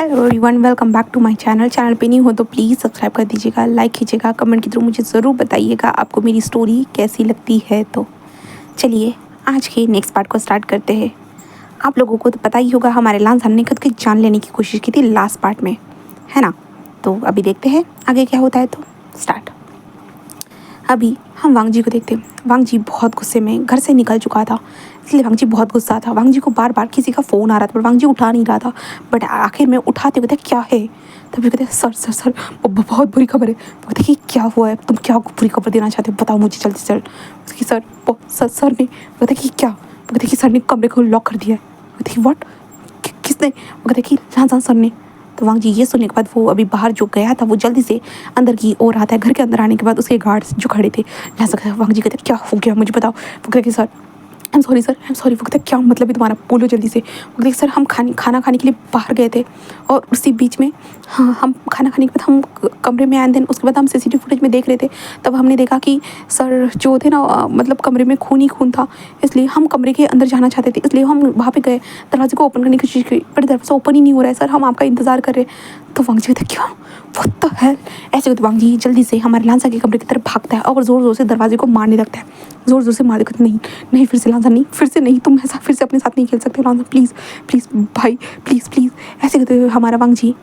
Hello everyone, welcome back to my channel पे नहीं हो तो प्लीज़ सब्सक्राइब कर दीजिएगा, लाइक कीजिएगा, कमेंट के थ्रू मुझे ज़रूर बताइएगा आपको मेरी स्टोरी कैसी लगती है। तो चलिए आज के नेक्स्ट पार्ट को स्टार्ट करते हैं। आप लोगों को तो पता ही होगा हमारे लांसान ने खुद की जान लेने की कोशिश की थी लास्ट पार्ट में, है ना। तो अभी देखते हैं आगे क्या होता है। तो स्टार्ट। अभी हम वांग जी को देखते हैं। वांग जी बहुत गुस्से में घर से निकल चुका था, इसलिए वांग जी बहुत गुस्सा था। वांग जी को बार बार किसी का फ़ोन आ रहा था पर वांग जी उठा नहीं रहा था। बट आखिर में उठाते कहते क्या है, तभी कहते सर सर सर बहुत बुरी खबर है। कहते कि क्या हुआ है, तुम क्या बुरी खबर देना चाहते हो, बताओ मुझे जल्दी से जल्द। कि सर ने कहते कि क्या, कहते कि सर ने कमरे को लॉक कर दिया है। कहते कि व्हाट, किसने, कहते कि लांसान सर ने। तो वांग जी ये सुनने के बाद वो अभी बाहर जो गया था वो जल्दी से अंदर की ओर आता है। घर के अंदर आने के बाद उसके गार्ड्स जो खड़े थे, वांग जी कहते क्या हो गया मुझे बताओ। वो कहते कि sir I am sorry sir, I am sorry. वो कहते क्या मतलब है तुम्हारा, बोलो जल्दी से। वो कहते सर हम खाना खाने के लिए बाहर गए थे और उसी बीच में हाँ हम खाना खाने के बाद हम कमरे में आए, देन उसके बाद हम सीसीटीवी फुटेज में देख रहे थे, तब हमने देखा कि सर जो थे ना मतलब कमरे में खून ही खून था, इसलिए हम कमरे के अंदर जाना चाहते थे, इसलिए हम वहाँ पे गए, दरवाजे को ओपन करने की कोशिश की पर दरवाज़ा ओपन ही नहीं हो रहा है सर, हम आपका इंतज़ार कर रहे हैं। तो वांग जी कहते क्यों, व्हाट द हेल। ऐसे कहते वांग जी जल्दी से हमारे लांसा के कमरे की तरफ भागता है और ज़ोर ज़ोर से दरवाजे को मारने लगता है। ज़ोर ज़ोर से मार देता, नहीं नहीं फिर से लांसा, नहीं फिर से नहीं, तुम ऐसा फिर से अपने साथ नहीं खेल सकते लांसा, प्लीज़ प्लीज़ भाई प्लीज़ प्लीज़। ऐसे कहते हुए हमारा वांग जी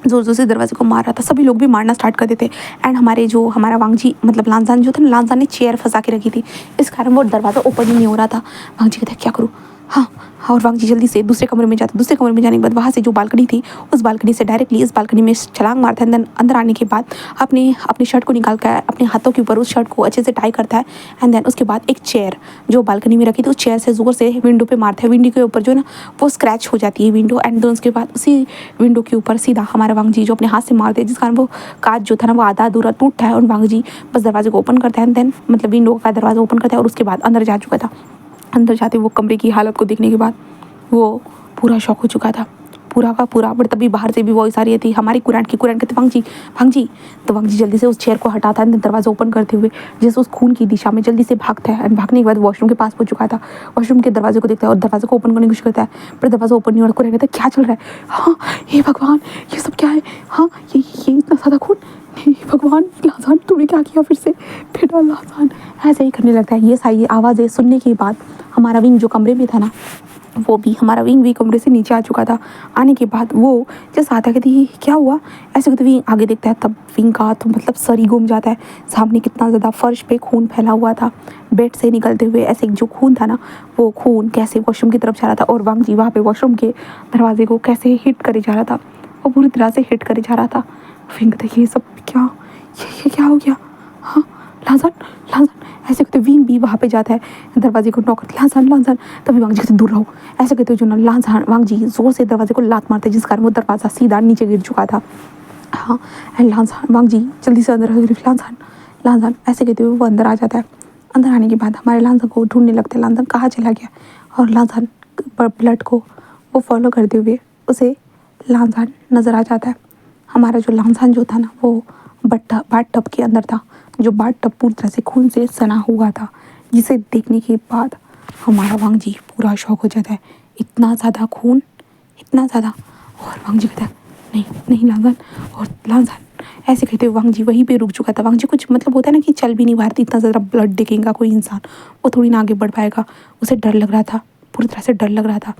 ज़ोर ज़ोर से दरवाजे को मार रहा था। सभी लोग भी मारना स्टार्ट कर देते एंड हमारा वांग जी मतलब लांसान जो था ना, लांसान ने चेयर फंसा के रखी थी, इस कारण वो दरवाज़ा ओपन ही नहीं हो रहा था। वांग जी कहते क्या करूँ, हाँ और वांग जी जल्दी से दूसरे कमरे में जाता। दूसरे कमरे में जाने के बाद वहाँ से जो बालकनी थी उस बालकनी से डायरेक्टली इस बालकनी में छलांग मारता है। देन अंदर आने के बाद अपनी शर्ट को निकाल कर अपने हाथों के ऊपर उस शर्ट को अच्छे से टाई करता है एंड देन उसके बाद एक चेयर जो बालकनी में रखी थी उस चेयर से ज़ोर से विंडो पे मारता है। विंडो के ऊपर जो ना वो स्क्रैच हो जाती है विंडो एंड देन उसके बाद उसी विंडो के ऊपर सीधा हमारा वांग जी जो अपने हाथ से मारते हैं, जिस कारण वो कांच जो था ना वो आधा अधूरा टूटता है और वांग जी बस दरवाजे को ओपन करता है एंड देन मतलब विंडो का दरवाज़ा ओपन करता है और उसके बाद अंदर जा चुका था। अंदर जाते वो कमरे की हालत को देखने के बाद वो पूरा शॉक हो चुका था, पूरा का पूरा। बट तभी बाहर से भी वॉइस आ रही थी हमारी कुरान कहते वांग जी। तो वांग जी जल्दी से उस चेयर को हटाता है, दरवाज़ा ओपन करते हुए जैसे उस खून की दिशा में जल्दी से भागता है एंड भागने के बाद वॉशरूम के पास पहुंच चुका था। वॉशरूम के दरवाजे को देखता है और दरवाजे को ओपन करने की कोशिश करता है पर दरवाज़ा ओपन नहीं हो रहा। कुरान कहता है क्या चल रहा है, हाँ हे भगवान ये सब क्या है, हाँ ये इतना ज़्यादा खून, हे भगवान लासान तूने क्या किया फिर से, बेटा लासान। ऐसे ही करने लगता है। ये सारी आवाज़ें सुनने के बाद हमारा विंग जो कमरे में था ना वो भी हमारा विंग भी कमरे से नीचे आ चुका था। आने के बाद वो जैसे आता कहती क्या हुआ, ऐसे कहते विंग आगे देखता है तब विंग का तो मतलब सर ही घूम जाता है। सामने कितना ज़्यादा फर्श पे खून फैला हुआ था, बेड से निकलते हुए ऐसे जो खून था ना वो खून कैसे वॉशरूम की तरफ जा रहा था और वांग जी वहाँ पे वॉशरूम के दरवाजे को कैसे हिट करे जा रहा था, वो पूरी तरह से हिट करे जा रहा था। विंग कहते ये सब क्या, ये क्या हो गया, हाँ लांसान लांसान। ऐसे कहते विंग भी वहाँ पे जाता है, दरवाजे को नॉक करते लांसान। तभी वांग जी कहते दूर रहो। ऐसे कहते जो ना लांसान वांग जी जोर से दरवाजे को लात मारते जिस कारण वो दरवाज़ा सीधा नीचे गिर चुका था। हाँ एंड लांसान वांग जी जल्दी से अंदर लांसान ऐसे कहते हुए वो अंदर आ जाता है। अंदर आने के बाद हमारे लांसान को ढूंढने लगते हैं, लांसान कहाँ चला गया, और लांसान पर ब्लड को वो फॉलो करते हुए उसे लांसान नज़र आ जाता है। हमारा जो लांसान जो था ना वो बाट टब के अंदर था, जो बाट टब पूरी तरह से खून से सना हुआ था, जिसे देखने के बाद हमारा वांग जी पूरा शॉक हो जाता है। इतना ज़्यादा खून, इतना ज़्यादा। और वांग जी कहता है नहीं नहीं लांसान, और लांसान ऐसे कहते हुए वांग जी वहीं पे रुक चुका था। वांग जी कुछ मतलब होता है ना कि चल भी नहीं पा रही थी, इतना ज़्यादा ब्लड देखेगा कोई इंसान वो थोड़ी ना आगे बढ़ पाएगा, उसे डर लग रहा था, पूरी तरह से डर लग रहा था।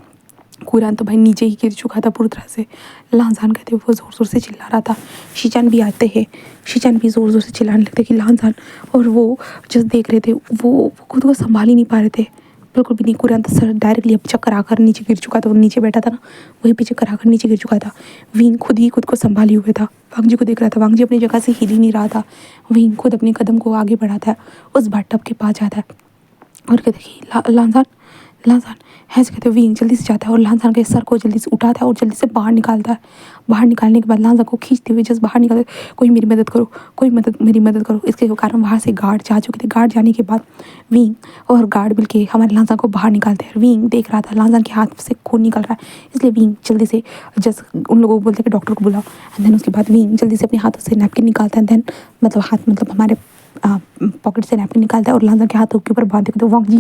कुरान तो भाई नीचे ही गिर चुका था पूरी तरह से। लांसान कहते वो ज़ोर ज़ोर से चिल्ला रहा था। शीचान भी आते हैं, शीचान भी ज़ोर ज़ोर से चिल्लाने लगते कि लांसान, और वो जस्ट देख रहे थे, वो खुद को संभाल ही नहीं पा रहे थे बिल्कुल भी नहीं। कुरान तो सर डायरेक्टली अब चक्कर आकर नीचे गिर चुका था, वो नीचे बैठा था ना वहीं पे चक्कर आकर नीचे गिर चुका था। विंग खुद ही खुद को संभाले हुए था, वांग जी को देख रहा था। वांग जी अपनी जगह से हिल ही नहीं रहा था। विंग खुद अपने कदम को आगे बढ़ाता है, उस बाथटब के पास जाता है और कहते कि लांसान लांसान। ऐसे कहते विंग जल्दी से जाता है और लांसान के सर को जल्दी से उठाता है और जल्दी से बाहर निकालता है। बाहर निकालने के बाद लांसान को खींचते हुए जस्ट बाहर निकालते, कोई मेरी मदद करो, मेरी मदद करो। इसके कारण वहाँ से गार्ड जा चुके थे। गार्ड जाने के बाद विंग और गार्ड मिल के हमारे लांसान को बाहर निकालते हैं। विंग देख रहा था लांसान के हाथ से खून निकल रहा है, इसलिए विंग जल्दी से जस्ट उन लोगों को बोलते हैं कि डॉक्टर को बुलाओ एंड देन उसके बाद विंग जल्दी से अपने हाथों से नैपकिन निकालता है। देन मतलब हमारे पॉकेट से नैपकिन निकालता है और लांसान के हाथों के ऊपर बांध देते। वांग जी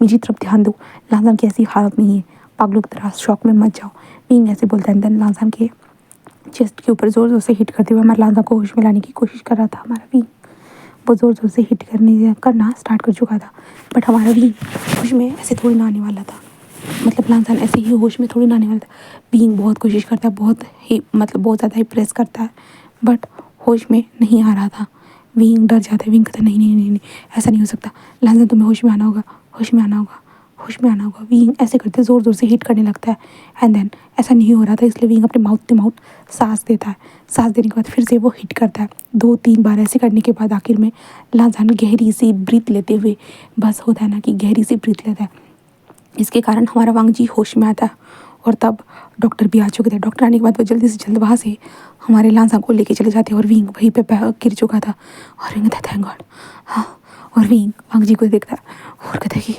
मेरी तरफ ध्यान दो, लांसान की ऐसी हालत नहीं है, पागलों की तरह शॉक में मत जाओ, विंग ऐसे बोलता है। देन लांसान के चेस्ट के ऊपर ज़ोर ज़ोर से हिट करते हुए हमारे लांजा को होश में लाने की कोशिश कर रहा था हमारा विंग। वो ज़ोर ज़ोर से हिट करना स्टार्ट कर चुका था, बट हमारा विंग होश में ऐसे थोड़ी ना आने वाला था। मतलब लांजान ऐसे ही होश में थोड़ी ना आने वाला था। विंग बहुत कोशिश करता है, बहुत ही मतलब बहुत ज़्यादा ही प्रेस करता है, बट होश में नहीं आ रहा था। विंग डर जाता है, विंग कहता है नहीं नहीं नहीं नहीं, ऐसा नहीं हो सकता, लांजान तुम्हें होश में आना होगा, होश में आना होगा, होश में आना होगा। विंग ऐसे करते ज़ोर ज़ोर से हिट करने लगता है। एंड देन ऐसा नहीं हो रहा था, इसलिए विंग अपने माउथ टू माउथ सांस देता है। सांस देने के बाद फिर से वो हिट करता है। 2-3 बार ऐसे करने के बाद आखिर में लांजान गहरी सी ब्रीथ लेते हुए, बस होता है ना कि गहरी सी ब्रीथ लेता है, इसके कारण हमारा वांग जी होश में आता है। और तब डॉक्टर भी आ चुके थे। डॉक्टर आने के बाद वो जल्दी से जल्द वहाँ से हमारे लांजा को लेके चले जाते और विंग वहीं पे गिर चुका था। और विंग कहता थैंक गॉड। हाँ, और विंग वांग जी को देखता है और कहता है कि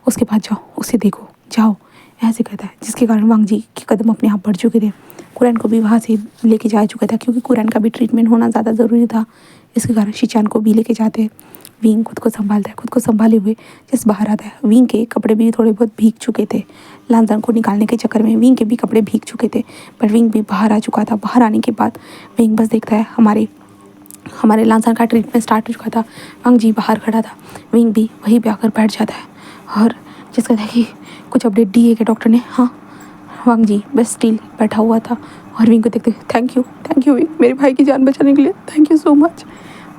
उसके पास जाओ, उसे देखो, जाओ, ऐसे कहता है, जिसके कारण वांग जी के कदम अपने आप बढ़ चुके थे। कुरैन को भी वहाँ से लेके जा चुका था, क्योंकि कुरैन का भी ट्रीटमेंट होना ज़्यादा ज़रूरी था। इसके कारण शीचान को भी लेके जाते हैं। विंग खुद को संभालता है, खुद को संभाले हुए जैसे बाहर आता है। विंग के कपड़े भी थोड़े बहुत भीग चुके थे। लांजान को निकालने के चक्कर में विंग के भी कपड़े भीग चुके थे, पर विंग भी बाहर आ चुका था। बाहर आने के बाद विंग बस देखता है हमारे लांजान का ट्रीटमेंट स्टार्ट हो चुका था। वांग जी बाहर खड़ा था, विंग भी वहीं पे आकर बैठ जाता है और जिस कहता है कि कुछ अपडेट दी है कि डॉक्टर ने। हाँ, वांग जी बस स्टिल बैठा हुआ था और विंग को देखते थैंक यू विंग, मेरे भाई की जान बचाने के लिए thank you so much.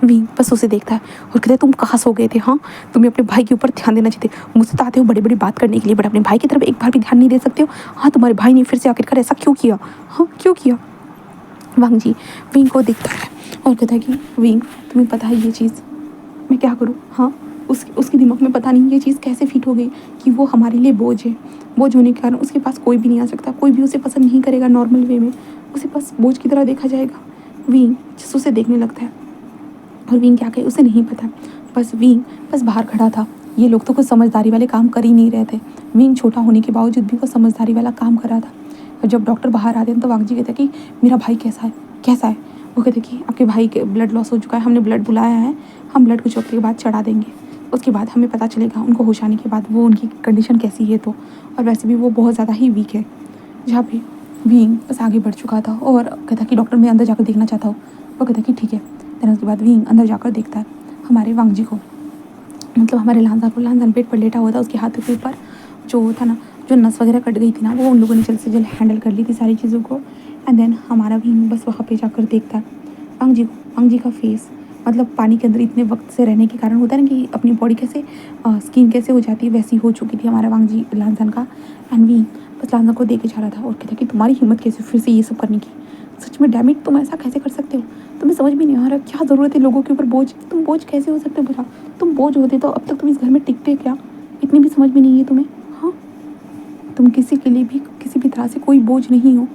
Wing बस उसे देखता है और कहता है तुम कहाँ सो गए थे? हाँ, तुम्हें अपने भाई के ऊपर ध्यान देना चाहिए। मुझसे तो आते हो बड़ी बड़ी बात करने के लिए, बट अपने भाई की तरफ एक बार भी ध्यान नहीं दे सकते हो। हाँ, तुम्हारे भाई ने फिर से आखिरकार ऐसा क्यों किया? हाँ, क्यों किया? वांग जी विंग को देखता है और कहता है कि विंग, तुम्हें पता है ये चीज़ मैं क्या करूँ? हाँ, उसके दिमाग में पता नहीं ये चीज़ कैसे फिट हो गई कि वो हमारे लिए बोझ है। बोझ होने के कारण उसके पास कोई भी नहीं आ सकता, कोई भी उसे पसंद नहीं करेगा नॉर्मल वे में, उसे बस बोझ की तरह देखा जाएगा। विंग जिस उसे देखने लगता है और विंग क्या कहे उसे नहीं पता। विंग बस बाहर खड़ा था। ये लोग तो कुछ समझदारी वाले काम कर ही नहीं रहे थे। विंग छोटा होने के बावजूद भी वो समझदारी वाला काम कर रहा था। और जब डॉक्टर बाहर आते हैं तो वांग जी कहते हैं कि मेरा भाई कैसा है। वो कहते हैं कि आपके भाई के ब्लड लॉस हो चुका है, हमने ब्लड बुलाया है, हम ब्लड कुछ वक्त के बाद चढ़ा देंगे, उसके बाद हमें पता चलेगा उनको होश आने के बाद वो उनकी कंडीशन कैसी है। तो और वैसे भी वो बहुत ज़्यादा ही वीक है। जहाँ पे विंग बस आगे बढ़ चुका था और कहता कि डॉक्टर मैं अंदर जाकर देखना चाहता हूँ। वो कहता कि ठीक है। देन उसके बाद विंग अंदर जाकर देखता है हमारे वांग जी को, मतलब हमारे लांजा को। लांजा पेट पर लेटा हुआ था, उसके हाथों के ऊपर जो था ना, जो नस वगैरह कट गई थी ना, वो उन लोगों ने जल्द से जल्द हैंडल कर ली थी सारी चीज़ों को। एंड देन हमारा विंग बस वहाँ पे जाकर देखता है वांग जी को। वांग जी का फेस मतलब पानी के अंदर इतने वक्त से रहने के कारण होता है ना कि अपनी बॉडी कैसे स्किन कैसे हो जाती है, वैसी हो चुकी थी हमारा वांग जी लांजान का। एंड विंग बस लांजा को देखे जा रहा था और कहता कि तुम्हारी हिम्मत कैसे फिर से ये सब करने की? सच में डैमिट, तुम ऐसा कैसे कर सकते हो? तुम्हें समझ भी नहीं आ रहा क्या ज़रूरत है लोगों के ऊपर बोझ? तुम बोझ कैसे हो सकते हो? बुरा, तुम बोझ होते तो अब तक तुम इस घर में टिकते क्या? इतनी भी समझ में नहीं है तुम्हें? हाँ, तुम किसी के लिए भी किसी भी तरह से कोई बोझ नहीं हो,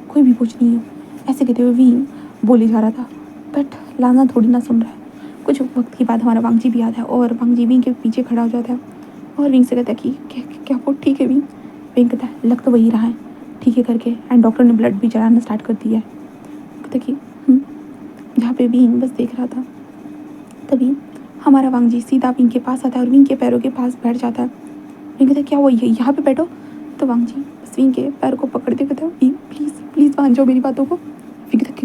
कोई भी बोझ नहीं हो। ऐसे कहते हुए विंग बोले जा रहा था, बट लांजा थोड़ी ना सुन रहा है। कुछ वक्त के बाद हमारा वांग जी भी आता है और वांग जी विंग के पीछे खड़ा हो जाता है और विंग से कहता है कि क्या वो ठीक है? विंग कहता है लग तो वही रहा है ठीक है करके। एंड डॉक्टर ने ब्लड भी चढ़ाना स्टार्ट कर दिया है। कहता कि जहाँ पे विंग बस देख रहा था, तभी हमारा वांग जी सीधा विंग के पास आता है और विंग के पैरों के पास बैठ जाता है। विंग कहता है क्या वो यहाँ पे बैठो? तो वांग जी बस विंग के पैर को पकड़ के कहता है विंग प्लीज़ प्लीज़ मान जाओ मेरी बातों को। विंग कहता है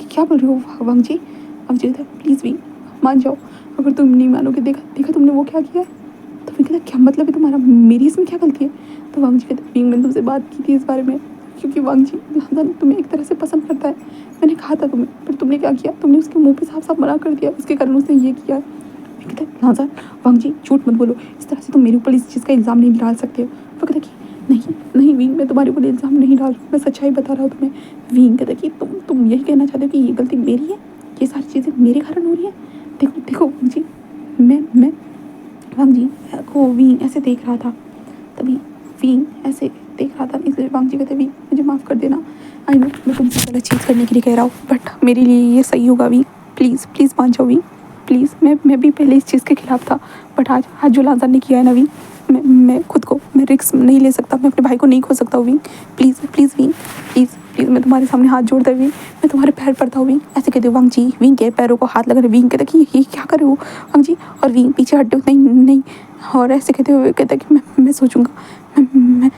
क्या बोल रहे हो वांग जी? वांग जी कहता है प्लीज़ विंग मान जाओ, अगर तुम नहीं मानोगे, देखा तुमने वो क्या किया है? तो विंग कहता है क्या मतलब है तुम्हारा, मेरी इसमें क्या गलती है? तो वांग जी कहता है विंग मैंने तुमसे बात की थी इस बारे में, क्योंकि वांग जी लांजान तुम्हें एक तरह से पसंद करता है। मैंने कहा था तुम्हें, पर तुमने क्या किया? तुमने उसके मुंह पे साफ साफ मना कर दिया, इसके कारण उसने ये किया। विंग कहता है लांजान वांग जी झूठ मत बोलो, इस तरह से तुम मेरे ऊपर इस चीज़ का इल्ज़ाम नहीं डाल सकते हो। वो कहता कि नहीं विंग मैं तुम्हारे ऊपर इल्ज़ाम नहीं डाल रहा हूँ, मैं सच्चाई बता रहा हूँ तुम्हें। विंग कहता कि तुम यही कहना चाहते हो कि ये गलती मेरी है, ये सारी चीज़ें मेरे कारण हो रही है? देखो वांग जी, मैं वांग जी को विंग ऐसे देख रहा था, तभी विंग ऐसे देख रहा था, इसलिए वांग जी कहते विंग मुझे माफ़ कर देना, आई नो मैं तुमसे गलत चीज़ करने के लिए कह रहा हूँ, बट मेरे लिए ये सही होगा विंग, प्लीज़ मान जाओ विंग प्लीज़। मैं भी पहले इस चीज़ के खिलाफ था, बट आज जो लांजान ने किया है ना विंग, मैं खुद को मैं रिस्क नहीं ले सकता, मैं अपने भाई को नहीं खो सकता हूँ विंग, प्लीज़ विंग प्लीज़ मैं तुम्हारे सामने हाथ जोड़ता हूँ विंग, मैं तुम्हारे पैर पड़ता हूँ विंग। ऐसे कहते हो वांग जी विंग के पैरों को हाथ लगा रहे। विंग कहते कि ये क्या कर रहे हो वांग जी? और विंग पीछे हटते हो नहीं। और ऐसे कहते हुए कहता कि मैं सोचूंगा मैं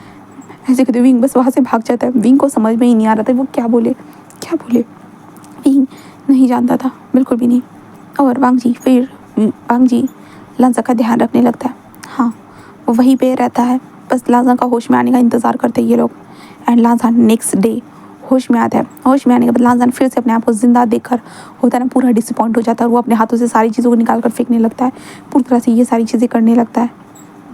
ऐसे कहते हुए विंग बस वहाँ से भाग जाता है। विंग को समझ में ही नहीं आ रहा था वो क्या बोले, क्या बोले? विंग नहीं जानता था, बिल्कुल भी नहीं। और वांग जी लांजा का ध्यान रखने लगता है। हाँ, वो वहीं पे रहता है, बस लांजा का होश में आने का इंतज़ार करते हैं ये लोग। एंड लांजा नेक्स्ट डे होश में आता है। होश में आने के बाद लांजा फिर से अपने आप को जिंदा देखकर होता है ना, पूरा डिसअपॉइंट हो जाता है और वो अपने हाथों से सारी चीज़ों को निकाल कर फेंकने लगता है, पूरी तरह से ये सारी चीज़ें करने लगता है।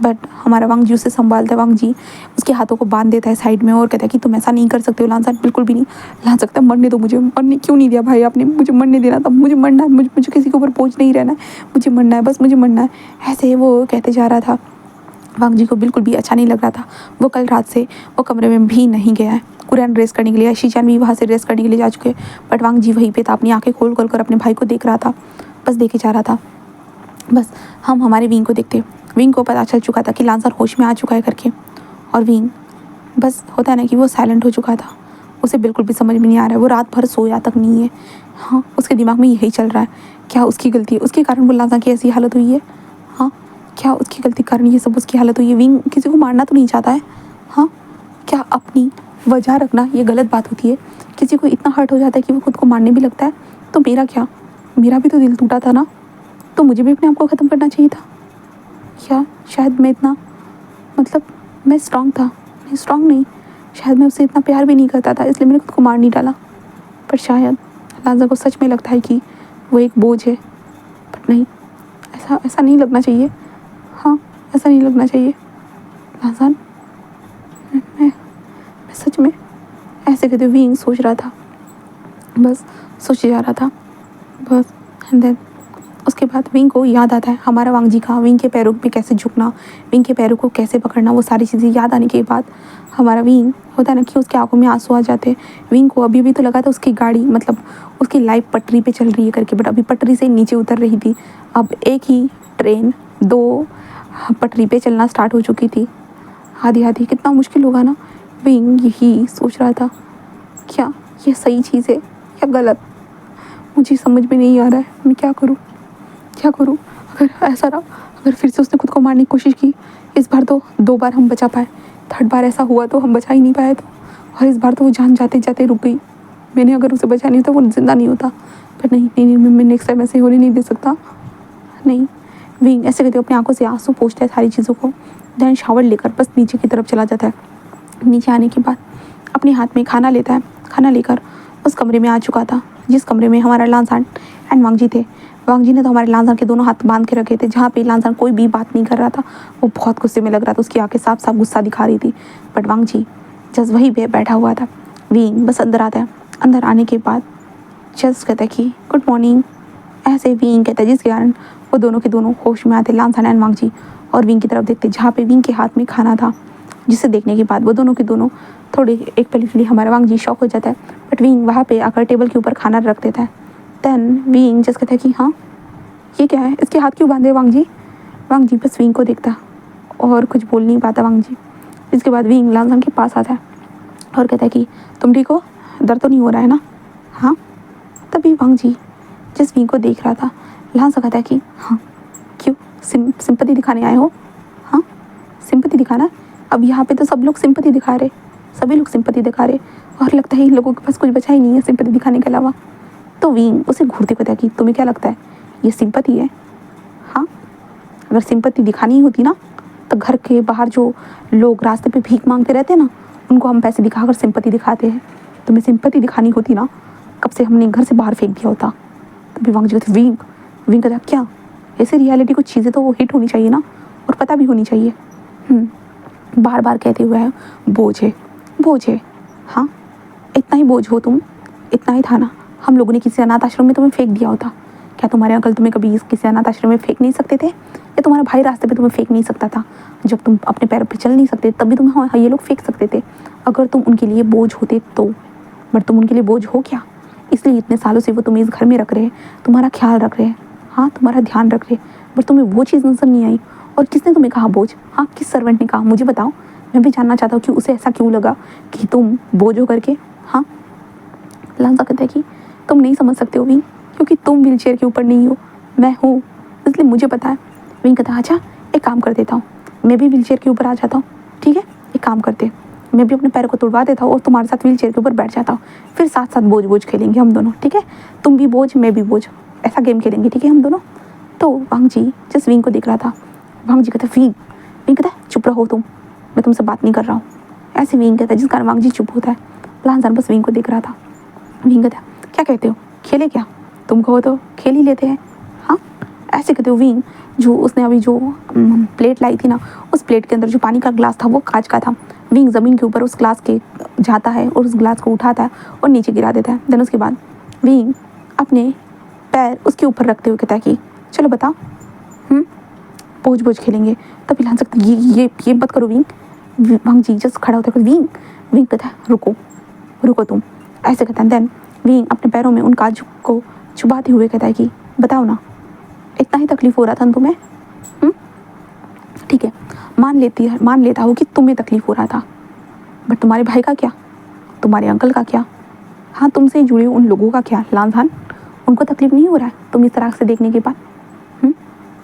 बट हमारा वांग जी उसे संभालता है। वांग जी उसके हाथों को बांध देता है साइड में और कहता है कि तुम ऐसा नहीं कर सकते हो लांजा, बिल्कुल भी नहीं। लांजा सकता है मरने दो मुझे। मरने क्यों नहीं दिया भाई आपने? मुझे मरने देना था, मुझे मरना है, मुझे किसी के ऊपर बोझ नहीं रहना है, मुझे मरना है, बस मुझे मरना है। ऐसे वो कहते जा रहा था। वांग जी को बिल्कुल भी अच्छा नहीं लग रहा था। वो कल रात से वो कमरे में भी नहीं गया है। कुरैन रेस्ट करने के लिए, शीचान भी वहाँ से रेस्ट करने के लिए जा चुके हैं, बट वांग जी वहीं पे था, अपनी आंखें खोल कर अपने भाई को देख रहा था, बस देखे जा रहा था। बस हम हमारे विंग को देखते। विंग को पता चल चुका था कि लांसर होश में आ चुका है करके, और विंग बस होता है ना कि वो साइलेंट हो चुका था। उसे बिल्कुल भी समझ में नहीं आ रहा है, वो रात भर सोया तक नहीं है। हाँ, उसके दिमाग में यही चल रहा है, क्या उसकी गलती है? उसके कारण वो लांसा की ऐसी हालत हुई है? हाँ, क्या उसकी गलती के कारण ये सब उसकी हालत हुई है? विंग किसी को मारना तो नहीं चाहता है? हाँ, क्या अपनी वजह रखना ये गलत बात होती है? किसी को इतना हर्ट हो जाता है कि वो खुद को मारने भी लगता है? तो मेरा क्या, मेरा भी तो दिल टूटा था ना, तो मुझे भी अपने आप को ख़त्म करना चाहिए था। या शायद मैं इतना, मतलब मैं स्ट्रांग था, नहीं स्ट्रांग नहीं, शायद मैं उससे इतना प्यार भी नहीं करता था, इसलिए मैंने खुद को मार नहीं डाला। पर शायद लांजा को सच में लगता है कि वो एक बोझ है। बट नहीं, ऐसा ऐसा नहीं लगना चाहिए। हाँ, ऐसा नहीं लगना चाहिए। लांजा, मैं सच में ऐसे कहते हुए सोच रहा था, बस सोचे जा रहा था बस। एंड देन उसके बाद विंग को याद आता है हमारा वांग जी का, विंग के पैरों पे कैसे झुकना, विंग के पैरों को कैसे पकड़ना, वो सारी चीज़ें याद आने के बाद हमारा विंग होता है ना कि उसकी आंखों में आंसू आ जाते हैं। विंग को अभी भी तो लगा था उसकी गाड़ी, मतलब उसकी लाइफ पटरी पे चल रही है करके, बट अभी पटरी से नीचे उतर रही थी। अब एक ही ट्रेन दो पटरी पे चलना स्टार्ट हो चुकी थी, आधी आधी। कितना मुश्किल होगा ना। विंग यही सोच रहा था, क्या ये सही चीज़ है या गलत? मुझे समझ में नहीं आ रहा है, मैं क्या करूँ, क्या करूँ? अगर ऐसा रहा, अगर फिर से उसने खुद को मारने की कोशिश की, इस बार तो 2 बार हम बचा पाए, थर्ड बार ऐसा हुआ तो हम बचा ही नहीं पाए तो, और इस बार तो वो जान जाते जाते रुक गई। मैंने अगर उसे बचा नहीं होता वो जिंदा नहीं होता। पर नहीं नहीं नहीं, मैं नेक्स्ट टाइम ऐसे होने नहीं दे सकता। नहीं, विंग ऐसे कहते अपनी आंखों से आंसू पोंछता है सारी चीज़ों को, देन शावर लेकर बस नीचे की तरफ चला जाता है। नीचे आने के बाद अपने हाथ में खाना लेता है। खाना लेकर उस कमरे में आ चुका था जिस कमरे में हमारा लांसान एंड वांग जी थे। वांग जी ने तो हमारे लांसान के दोनों हाथ बांध के रखे थे, जहाँ पे लांसान कोई भी बात नहीं कर रहा था। वो बहुत गुस्से में लग रहा था, उसकी आंखें साफ साफ गुस्सा दिखा रही थी। बट वांग जी जस्ट वहीं पे बैठा हुआ था। विंग बस अंदर आता है। अंदर आने के बाद जस्ट कहता है कि गुड मॉर्निंग, ऐसे विंग कहता है, जिसके कारण वो दोनों के दोनों होश में आते, लांसान एंड वांग जी, और विंग की तरफ देखते जहाँ पे विंग के हाथ में खाना था, जिसे देखने के बाद वो दोनों के दोनों थोड़े एक पल के लिए हमारा वांग जी शॉक हो जाता है। बट विंग वहाँ पे आकर टेबल के ऊपर खाना रख देता है। देन विंग जस्ट कहता है कि हाँ, ये क्या है, इसके हाथ क्यों बांधे वांग जी? वांग जी बस विंग को देखता और कुछ बोल नहीं पाता वांग जी। इसके बाद विंग लांसान के पास आता है और कहता है कि तुम ठीक हो, दर्द तो नहीं हो रहा है ना? हाँ। तभी वांग जी जिस विंग को देख रहा था, लांसा कहता है कि हाँ, क्यों सिंपैथी दिखाने आए हो? हाँ, सिंपैथी दिखाना? अब यहाँ पे तो सब लोग सिंपैथी दिखा रहे, सभी लोग सिंपैथी दिखा रहे, और लगता है इन लोगों के पास कुछ बचा ही नहीं है सिंपैथी दिखाने के अलावा। तो विंग उसे घूरते कहता है कि तुम्हें क्या लगता है ये सिंपैथी है? हाँ, अगर सिंपैथी दिखानी होती ना तो घर के बाहर जो लोग रास्ते पे भीख मांगते रहते हैं ना, उनको हम पैसे दिखाकर सिंपैथी दिखाते हैं। तुम्हें सिंपैथी दिखानी होती ना, कब से हमने घर से बाहर फेंक दिया होता। तभी वांग जी कहते विंग विंग कहता क्या, ऐसे रियलिटी कुछ चीज़ें तो वो हिट होनी चाहिए ना, और पता भी होनी चाहिए। बार बार कहते हुए है बोझ है, बोझ है। हाँ, इतना ही बोझ हो तुम, इतना ही था ना, हम लोगों ने किसी अनाथ आश्रम में तुम्हें फेंक दिया होता। क्या तुम्हारे अंकल तुम्हें कभी किसी अनाथ आश्रम में फेंक नहीं सकते थे? या तुम्हारा भाई रास्ते पे तुम्हें फेंक नहीं सकता था? जब तुम अपने पैरों पे चल नहीं सकते तभी तुम्हें हाँ ये लोग फेंक सकते थे, अगर तुम उनके लिए बोझ होते तो। बट तुम उनके लिए बोझ हो क्या? इसलिए इतने सालों से वो तुम्हें इस घर में रख रहे हैं, तुम्हारा ख्याल रख रहे हैं, हाँ तुम्हारा ध्यान रख रहे हैं, बट तुम्हें वो चीज़ नजर नहीं आई। और किसने तुम्हें कहा बोझ? हाँ, किस सर्वेंट ने कहा? मुझे बताओ, मैं भी जानना चाहता हूँ कि उसे ऐसा क्यों लगा कि तुम बोझ हो करके। हाँ, लांसा कहता है कि तुम नहीं समझ सकते हो विंग, क्योंकि तुम व्हील चेयर के ऊपर नहीं हो, मैं हूँ, इसलिए मुझे पता है। विंग कहता है अच्छा, एक काम कर देता हूँ, मैं भी व्हील चेयर के ऊपर आ जाता हूँ, ठीक है? एक काम करते, मैं भी अपने पैरों को तुड़वा देता हूँ और तुम्हारे साथ व्हील चेयर के ऊपर बैठ जाता हूँ, फिर साथ साथ बोझ बोझ खेलेंगे हम दोनों, ठीक है? तुम भी बोझ मैं भी बोझ, ऐसा गेम खेलेंगे, ठीक है हम दोनों। तो वांग जी जिस विंग को देख रहा था, वांग जी कहते विंग, विंग कहता है चुप रहो तुम, मैं तुमसे बात नहीं कर रहा हूँ। ऐसे विंग कहता है, जिस कारण वांग जी चुप होता है। लांसान बस विंग को देख रहा था। विंग कहता है क्या कहते हो, खेले क्या? तुम कहो तो खेल ही लेते हैं। हाँ ऐसे कहते हो विंग। जो उसने अभी जो प्लेट लाई थी ना, उस प्लेट के अंदर जो पानी का ग्लास था वो कांच का था। विंग ज़मीन के ऊपर उस ग्लास के जाता है और उस ग्लास को उठाता है और नीचे गिरा देता है। देन उसके बाद विंग अपने पैर उसके ऊपर रखते हुए कहता है कि चलो बताओ, बोझ बोझ खेलेंगे। तभी लान सकते ये मत करो विंग। वांग जी जस्ट खड़ा होता है, विंग, विंग कहता है रुको रुको तुम, ऐसे कहता है। देन विंग अपने पैरों में उन काजू को चुभाते हुए कहता है कि बताओ ना, इतना ही तकलीफ हो रहा था तुम्हें? ठीक है, मान लेता हूँ कि तुम्हें तकलीफ हो रहा था, बट तुम्हारे भाई का क्या, तुम्हारे अंकल का क्या, हाँ तुमसे जुड़े उन लोगों का क्या? लांझान, उनको तकलीफ नहीं हो रहा है तुम इस तरह से देखने के बाद?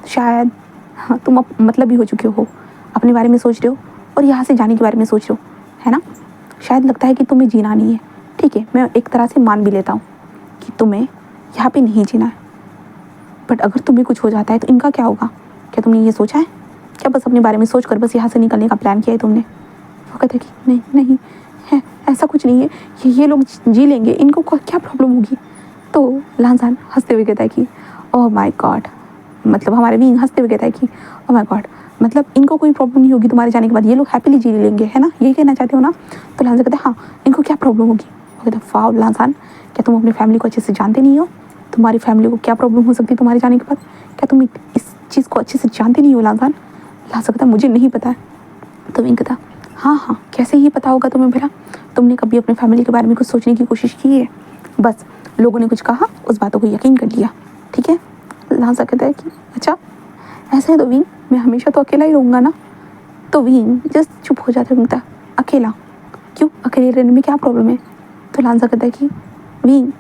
शायद हाँ तुम अब मतलब ही हो चुके हो, अपने बारे में सोच रहे हो और यहाँ से जाने के बारे में सोच रहे हो, है ना? शायद लगता है कि तुम्हें जीना नहीं है। ठीक है, मैं एक तरह से मान भी लेता हूँ कि तुम्हें यहाँ पे नहीं जीना है, बट अगर तुम्हें कुछ हो जाता है तो इनका क्या होगा? क्या तुमने ये सोचा है? क्या बस अपने बारे में सोच कर बस यहाँ से निकलने का प्लान किया है तुमने? वो कहते कि नहीं नहीं है, ऐसा कुछ नहीं है, ये लोग जी लेंगे, इनको क्या प्रॉब्लम होगी? तो लांसान हंसते हुए कहता है कि ओह माय गॉड, मतलब हमारे भी हंसते हुए कहता है कि ओह माय गॉड, मतलब इनको कोई प्रॉब्लम नहीं होगी तुम्हारे जाने के बाद, ये लोग हैप्पीली जी लेंगे, है ना? यही कहना चाहते हो ना? तो लांसान कहते हैं हाँ, इनको क्या प्रॉब्लम होगी? वो कहते हैं वाह लांसान, क्या तुम अपनी फैमिली को अच्छे से जानते नहीं हो? तुम्हारी फैमिली को क्या प्रॉब्लम हो सकती है तुम्हारे जाने के बाद? क्या तुम इस चीज़ को अच्छे से जानते नहीं हो लांसान? लांसान कहता मुझे नहीं पता है। तो विंग कहता हाँ हाँ, कैसे ही पता होगा तुम्हें भला? तुमने कभी अपने फैमिली के बारे में कुछ सोचने की कोशिश की है? बस लोगों ने कुछ कहा, उस बातों को यकीन कर लिया, ठीक है? लांसान कहता है कि अच्छा ऐसा है तो विंग, मैं हमेशा तो अकेला ही रहूँगा ना? तो विंग जस्ट चुप हो जाता है, अकेला क्यों, अकेले रहने में क्या प्रॉब्लम है? तो लांसान कहता है कि विंग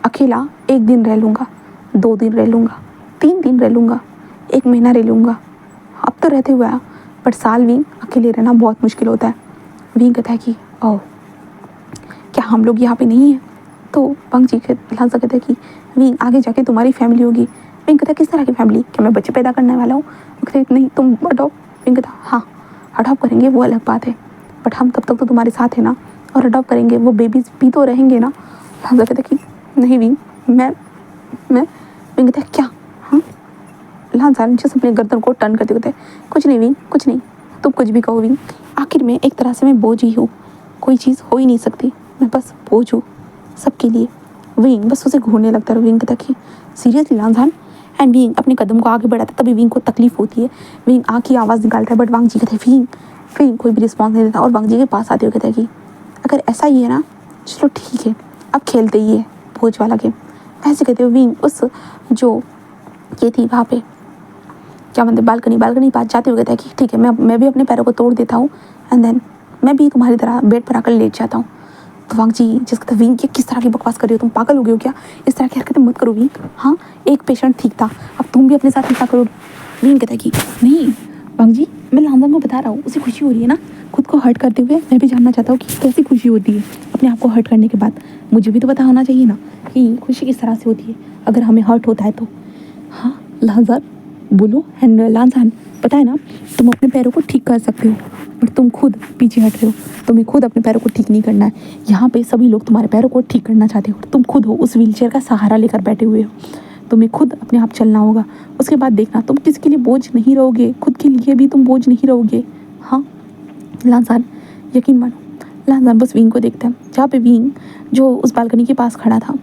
अकेला 1 दिन रह लूँगा, 2 दिन रह लूँगा, 3 दिन रह लूँगा, 1 महीना रह लूँगा, अब तो रहते हुए आया, बट साल विंग अकेले रहना बहुत मुश्किल होता है। विंग कहता है कि ओह क्या हम लोग यहाँ पे नहीं हैं? तो वांग जी लांसान कहता है कि विंग आगे जाके तुम्हारी फैमिली होगी। विंग कहता है किस तरह की फैमिली, क्या मैं बच्चे पैदा करने वाला हूँ? वो कहते नहीं तुम अडॉप्ट। विंग कहता हाँ अडॉप्ट करेंगे वो अलग बात है, बट हम तब तक तो तुम्हारे साथ है ना, और अडॉप्ट करेंगे वो बेबीज भी तो रहेंगे ना? लांसान कहता है कि नहीं विंग, मैं विंग कहता है क्या? हाँ लांसान जिस अपने गर्दन को टर्न करते कहते कुछ नहीं विंग, कुछ नहीं, तुम कुछ भी कहो विंग, आखिर में एक तरह से मैं बोझ ही हूँ, कोई चीज़ हो ही नहीं सकती, मैं बस बोझ हूँ सबके लिए। विंग बस उसे घूरने लगता है। विंग कहता कि सीरियसली लांसान? एंड विंग अपने कदम को आगे बढ़ाता है, तभी विंग को तकलीफ होती है। विंग आँख की आवाज़ निकालता है, बट वांग जी कहते हैं विंग, विंग कोई भी रिस्पॉन्स नहीं देता, और वांग जी के पास आते हुए कहता है कि अगर ऐसा ही है ना, चलो ठीक है, अब खेलते ही है भोज वाला गेम। ऐसे कहते हुए विंग उस जो ये थी वहाँ पे क्या मतलब बालकनी पास जाते हुए कहता है कि ठीक है, मैं भी अपने पैरों को तोड़ देता हूँ, एंड देन मैं भी तुम्हारी तरह बेड पर आकर लेट जाता हूँ। तो वांग जी जिस कहता विंग ये किस तरह की बकवास कर रही हो, तुम पागल हो गए हो क्या? इस तरह की हरकतें मत करो विंग, हाँ एक पेशेंट ठीक था, अब तुम भी अपने साथ ऐसा करोगे? विंग कहता है कि नहीं वांग जी, मैं लांसान को बता रहा हूँ, उसे खुशी हो रही है ना खुद को हर्ट करते हुए, मैं भी जानना चाहता हूँ कि कैसी खुशी होती है अपने आप को हर्ट करने के बाद। मुझे भी तो पता होना चाहिए ना कि खुशी किस तरह से होती है अगर हमें हर्ट होता है तो। हाँ लांसान बोलो, एंड लांसान पता है ना, तुम अपने पैरों को ठीक कर सकते हो, बट तुम खुद पीछे हट रहे हो, तुम्हें खुद अपने पैरों को ठीक नहीं करना है। यहाँ पे सभी लोग तुम्हारे पैरों को ठीक करना चाहते हो, तुम खुद हो उस व्हीलचेयर का सहारा लेकर बैठे हुए हो, तुम्हें खुद अपने आप चलना होगा। उसके बाद देखना तुम किसी के लिए बोझ नहीं रहोगे, खुद के लिए भी तुम बोझ नहीं रहोगे। हाँ लांसान यकीन मानो। लांसान बस विंग को देखता है, जहाँ पे विंग जो उस बालकनी के पास खड़ा था,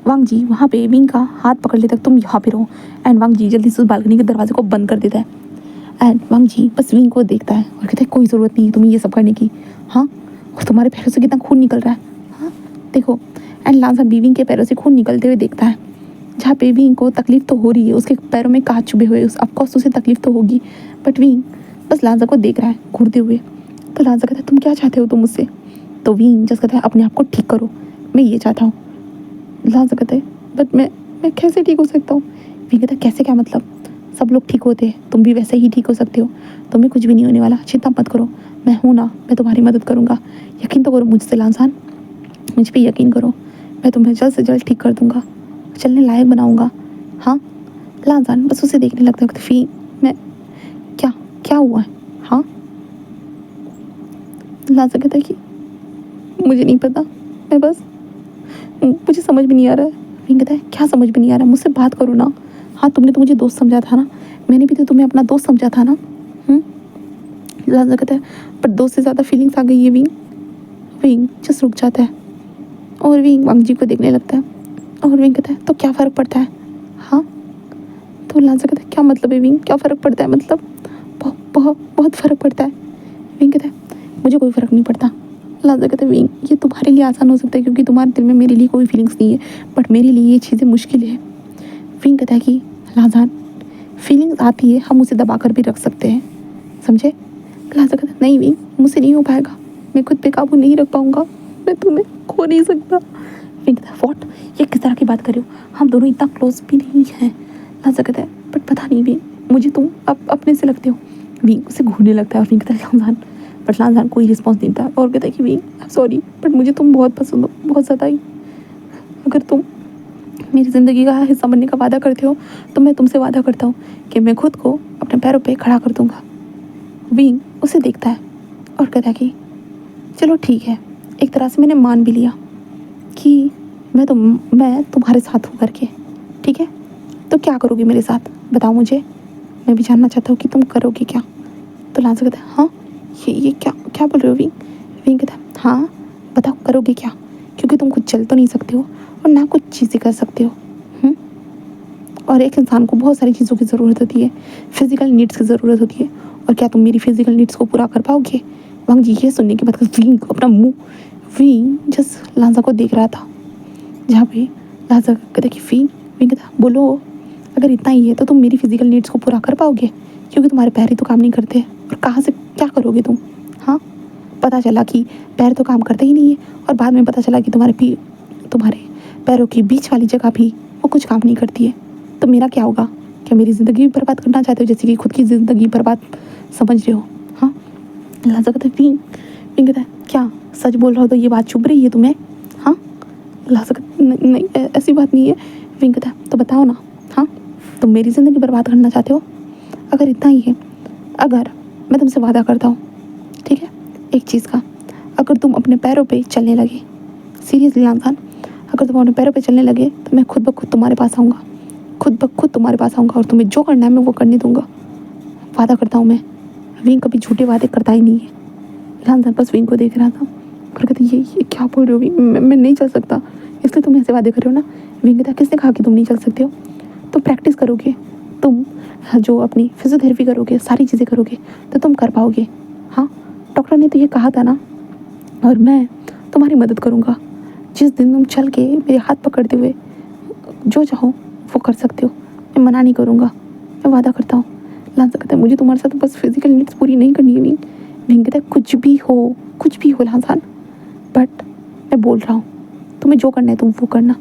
वांग जी वहाँ पे विंग का हाथ पकड़ लेता, तुम यहाँ पे रहो, एंड वांग जी जल्दी से उस बालकनी के दरवाजे को बंद कर देता है। एंड वांग जी बस विंग को देखता है और कहता है कोई ज़रूरत नहीं है तुम्हें ये सब करने की, हाँ और तुम्हारे पैरों से कितना खून निकल रहा है, हाँ देखो। एंड लांसान भी विंग के पैरों से खून निकलते हुए देखता है, जहाँ पे विंग को तकलीफ तो हो रही है, उसके पैरों में कांच चुभे हुए, ऑफकोर्स उसे तकलीफ तो होगी, बट विंग बस लांसान को देख रहा है घूरते हुए। तो लांसान कहता है तुम क्या चाहते हो तुम मुझसे? तो विंग जस्ट कहता है अपने आप को ठीक करो, मैं ये चाहता हूँ। लांसान कहता है बट मैं कैसे ठीक हो सकता हूँ? विंग कहता है कैसे, क्या मतलब? सब लोग ठीक होते हैं, तुम भी वैसे ही ठीक हो सकते हो, तुम्हें कुछ भी नहीं होने वाला, चिंता मत करो, मैं हूँ ना, मैं तुम्हारी मदद करूँगा। यकीन तो करो मुझसे लांसान, मुझ पे यकीन करो। मैं तुम्हें जल्द से जल्द ठीक कर दूँगा, चलने लायक बनाऊँगा। हाँ लांसान बस उसे देखने लगता वक्त फी मैं क्या क्या हुआ है? हाँ लांसान कहता है कि मुझे नहीं पता, मैं बस मुझे समझ में नहीं आ रहा है। विंग कहता है क्या समझ में नहीं आ रहा है? मुझसे बात करो ना। हाँ तुमने तो मुझे दोस्त समझा था ना, मैंने भी तो तुम्हें अपना दोस्त समझा था ना। लांसान कहता है पर दोस्त से ज़्यादा फीलिंग्स आ गई है विंग। विंग जस्ट रुक जाता है और विंग वांग जी को देखने लगता है और विंग कहता है तो क्या फ़र्क पड़ता है? हाँ तो लांसान कहता है क्या मतलब है विंग, क्या फ़र्क पड़ता है? मतलब बहुत बहुत बहुत फ़र्क पड़ता है। विंग कहता है मुझे कोई फ़र्क नहीं पड़ता। लांसान कहता है विंग ये तुम्हारे लिए आसान हो सकता है क्योंकि तुम्हारे दिल में मेरे लिए कोई फीलिंग्स नहीं है, बट मेरे लिए ये चीज़ें मुश्किल है। विंग कहता है कि लांसान फीलिंग्स आती है, हम उसे दबा कर भी रख सकते हैं, समझे? लांसान कहता है नहीं विंग मुझसे नहीं हो पाएगा, मैं खुद पे काबू नहीं रख पाऊंगा, मैं तुम्हें खो नहीं सकता। विंग कहता है व्हाट, ये किस तरह की बात कर रहे हो? हम दोनों इतना क्लोज भी नहीं हैं। लांसान कहता है बट पता नहीं विंग, मुझे तुम अपने से लगते हो। विंग उसे घूरने लगता है और विंग कहता है लांसान, बट लांसान कोई रिस्पॉन्स नहीं देता और कहता है कि विंग सॉरी बट मुझे तुम बहुत पसंद हो, बहुत ज़्यादा ही। अगर तुम मेरी ज़िंदगी का हिस्सा बनने का वादा करते हो तो मैं तुमसे वादा करता हूँ कि मैं खुद को अपने पैरों पे खड़ा कर दूंगा। विंग उसे देखता है और कहता है कि चलो ठीक है, एक तरह से मैंने मान भी लिया कि मैं तुम्हारे साथ हूँ करके, ठीक है? तो क्या करोगे मेरे साथ बताओ मुझे, मैं भी जानना चाहता हूँ कि तुम करोगे क्या। तो लांसान कहता है हाँ ये क्या क्या बोल रहे हो विंग? विंग कहता है हाँ बताओ करोगे क्या, क्योंकि तुम खुद चल तो नहीं सकते हो और ना कुछ चीज़ें कर सकते हो। और एक इंसान को बहुत सारी चीज़ों की ज़रूरत होती है, फिज़िकल नीड्स की ज़रूरत होती है, और क्या तुम मेरी फिज़िकल नीड्स को पूरा कर पाओगे? वांग जी ये सुनने के बाद विंग अपना मुंह, विंग जस्ट लांसान को देख रहा था, जहाँ पे लांसान कहता कि विंग कहता बोलो अगर इतना ही है तो तुम मेरी फिज़िकल नीड्स को पूरा कर पाओगे, क्योंकि तुम्हारे पैर ही तो काम नहीं करते और कहाँ से क्या करोगे तुम? हाँ पता चला कि पैर तो काम करते ही नहीं है और बाद में पता चला कि तुम्हारे पैरों की बीच वाली जगह भी वो कुछ काम नहीं करती है, तो मेरा क्या होगा? क्या मेरी ज़िंदगी बर्बाद करना चाहते हो जैसे कि खुद की ज़िंदगी बर्बाद समझ रहे हो? हाँ लांसान कहता है विंग कहता है क्या सच बोल रहा हो तो ये बात चुभ रही है तुम्हें? हाँ लांसान कहता नहीं ऐसी बात नहीं है। विंग कहता है तो बताओ ना, हाँ तुम मेरी ज़िंदगी बर्बाद करना चाहते हो? अगर इतना ही है, अगर मैं तुमसे वादा करता हूँ, ठीक है, एक चीज़ का, अगर तुम अपने पैरों पे चलने लगे, सीरियसली लांसान, अगर तुम अपने पैरों पे चलने लगे तो मैं खुद ब खुद तुम्हारे पास आऊँगा, खुद ब खुद तुम्हारे पास आऊँगा और तुम्हें जो करना है मैं वो करने दूँगा, वादा करता हूँ मैं। विंग कभी झूठे वादे करता ही नहीं है। लांसान बस विंग को देख रहा था और कहते ये क्या बोल रहे हो विंग, मैं नहीं चल सकता, इसलिए तुम ऐसे वादे कर रहे हो ना? विंग कहता किसने कहा कि तुम नहीं चल सकते हो? तुम प्रैक्टिस करोगे, तुम जो अपनी फिजियोथेरेपी करोगे, सारी चीज़ें करोगे तो तुम कर पाओगे। हाँ डॉक्टर ने तो ये कहा था ना, और मैं तुम्हारी मदद करूँगा। जिस दिन तुम चल के मेरे हाथ पकड़ते हुए जो चाहो वो कर सकते हो, मैं मना नहीं करूँगा, मैं वादा करता हूँ। लांसान कहता है मुझे तुम्हारे साथ बस फिजिकल नीड्स पूरी नहीं करनी है विंग। विंग कहता है कुछ भी हो लांसान, बट मैं बोल रहा हूँ तुम्हें जो करना है तुम वो करना,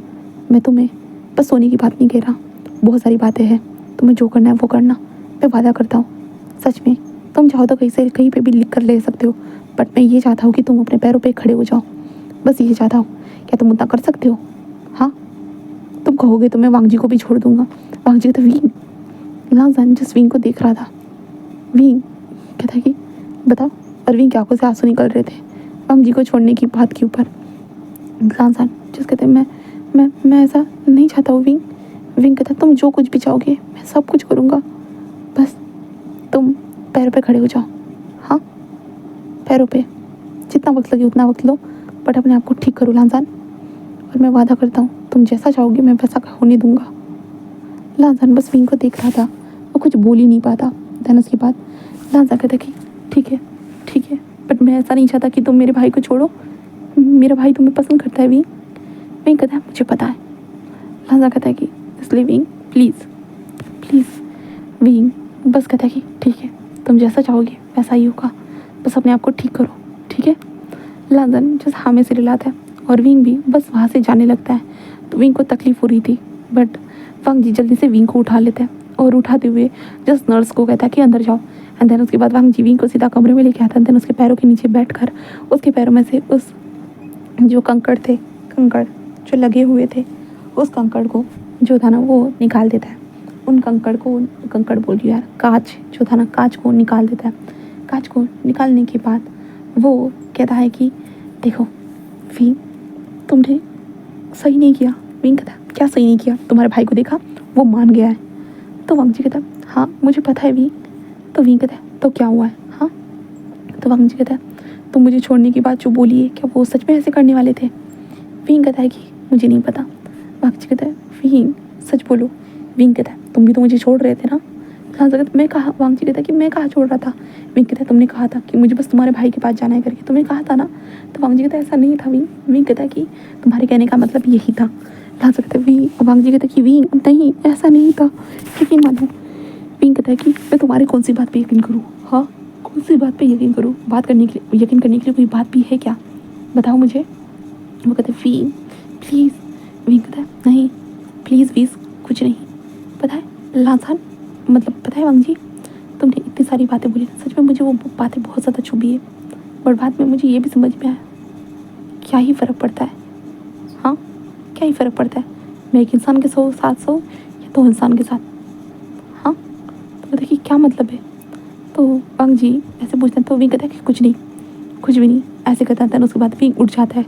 मैं तुम्हें बस सोने की बात नहीं कह रहा, बहुत सारी बातें हैं, तुम्हें जो करना है वो करना, मैं वादा करता हूँ। सच में तुम चाहो तो कहीं पे भी लिख कर ले सकते हो, बट मैं ये चाहता हूँ कि तुम अपने पैरों पे खड़े हो जाओ, बस ये चाहता हूँ। क्या तुम उतना कर सकते हो? हाँ तुम कहोगे तो मैं वांग जी को भी छोड़ दूँगा। वांग जी तो विंग, लांसान जिस विंग को देख रहा था, विंग कहता कि बताओ, और विंग की आंखों से आंसू निकल रहे थे वांग जी को छोड़ने की बात के ऊपर। लांसान जिस कहते मैं ऐसा नहीं चाहता हूँ विंग। विंग कहता तुम जो कुछ भी चाहोगे मैं सब कुछ करूँगा, बस तुम पैरों पे खड़े हो जाओ। हाँ पैरों पे जितना वक्त लगे उतना वक्त लो, बट अपने आप को ठीक करो लांसान, और मैं वादा करता हूँ तुम जैसा चाहोगे मैं वैसा होने दूँगा। लांसान बस विंग को देख रहा था, वो कुछ बोल ही नहीं पाता। देन उसके बाद लांसान कहता कि ठीक है, बट मैं ऐसा नहीं चाहता कि तुम मेरे भाई को छोड़ो, मेरा भाई तुम्हें पसंद करता है विंग। विंग कहता है मुझे पता है। लांसान कहता है कि इसलिए विंग प्लीज़ विंग बस कहता है कि ठीक है तुम जैसा चाहोगे वैसा ही होगा, बस अपने आप को ठीक करो, ठीक है? लांसान जस्ट हाँ में सिर हिलाता है और विंग भी बस वहाँ से जाने लगता है। तो विंग को तकलीफ़ हो रही थी, बट वांग जी जल्दी से विंग को उठा लेता है और उठाते हुए जस्ट नर्स को कहता है कि अंदर जाओ, एंड देन उसके बाद वांग जी विंग को सीधा कमरे में लेके आता है। देन उसके पैरों के नीचे बैठकर उसके पैरों में से उस जो कंकड़ जो लगे हुए थे उस कंकड़ को जो था ना वो निकाल देता है। उन कंकड़ बोल रही यार, कांच जो था ना कांच को निकाल देता है। कांच को निकालने के बाद वो कहता है कि देखो विंग, तुमने सही नहीं किया। विंग कहता है क्या सही नहीं किया? तुम्हारे भाई को देखा, वो मान गया है। तो वांग जी कहता है हाँ मुझे पता है विंग। तो विंग कहता है तो क्या हुआ है? हाँ। तो वांग जी कहता है तुम मुझे छोड़ने की बात जो बोली है क्या वो सच में ऐसे करने वाले थे? विंग कहता है कि मुझे नहीं पता। वांग जी कहता है विंग सच बोलो। विंग कहता है तुम भी तो मुझे छोड़ रहे थे ना? मैं कहा, वांग जी कहता है कि मैं कहाँ छोड़ रहा था? विंग कहता है तुमने कहा था कि मुझे बस तुम्हारे भाई के पास जाना है करके, तुमने कहा था ना? तो वांग जी कहता है ऐसा नहीं था विंग। विंग कहता है कि तुम्हारे कहने का मतलब यही था। कहता है वांग जी कहता है कि विंग नहीं ऐसा नहीं था, यकीन मानो। विंग कहता है कि मैं तुम्हारी कौन सी बात पे यकीन करूँ? हाँ कौन सी बात पे यकीन करूँ? बात करने के लिए, यकीन करने के लिए कोई बात भी है क्या? बताओ मुझे। वो कहते हैं विंग प्लीज़। विंग कहता है नहीं प्लीज़ वीज़ कुछ नहीं। पता है लासान, मतलब पता है वांग जी, तुमने इतनी सारी बातें बोली, सच में मुझे वो बातें बहुत ज़्यादा चुभी है। बट बाद में मुझे ये भी समझ में आया क्या ही फ़र्क पड़ता है। हाँ क्या ही फ़र्क पड़ता है, मैं एक इंसान के साथ सो या दो इंसान के साथ? हाँ तो देखिए क्या मतलब है? तो वांग जी ऐसे पूछते हैं तो विंग कहता है कि कुछ नहीं, कुछ भी नहीं ऐसे कहता है। उसके बाद विंग उठ जाता है।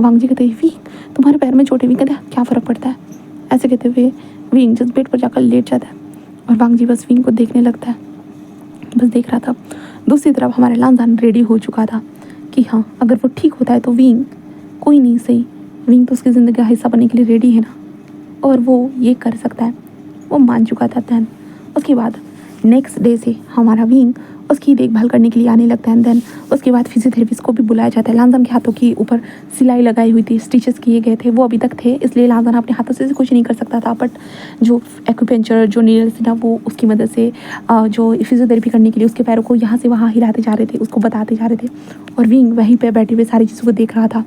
वांग जी कहते हैं विंग तुम्हारे पैर में चोट है। विंग कहता है क्या फ़र्क पड़ता है? ऐसे कहते हुए विंग जिस बेड पर जाकर लेट जाता है और वांग जी बस विंग को देखने लगता है, बस देख रहा था। दूसरी तरफ हमारा लांजान रेडी हो चुका था कि हाँ अगर वो ठीक होता है तो विंग कोई नहीं सही, विंग तो उसकी ज़िंदगी का हिस्सा बनने के लिए रेडी है ना, और वो ये कर सकता है, वो मान चुका था। दैन उसके बाद नेक्स्ट डे से हमारा विंग उसकी देखभाल करने के लिए आने लगता है। दैन उसके बाद फिजियोथेरेपिस्ट को भी बुलाया जाता है। लांजान के हाथों के ऊपर सिलाई लगाई हुई थी, स्टिचेस किए गए थे, वो अभी तक थे, इसलिए लांजान अपने हाथों से कुछ नहीं कर सकता था। बट जो एक्यूपेंचर जो नीडल्स थे ना वो उसकी मदद से जो फिजियोथेरेपी करने के लिए उसके पैरों को यहाँ से वहाँ हिलाते जा रहे थे, उसको बताते जा रहे थे। और विंग वहीं पर बैठे हुए सारी चीज़ों को देख रहा था।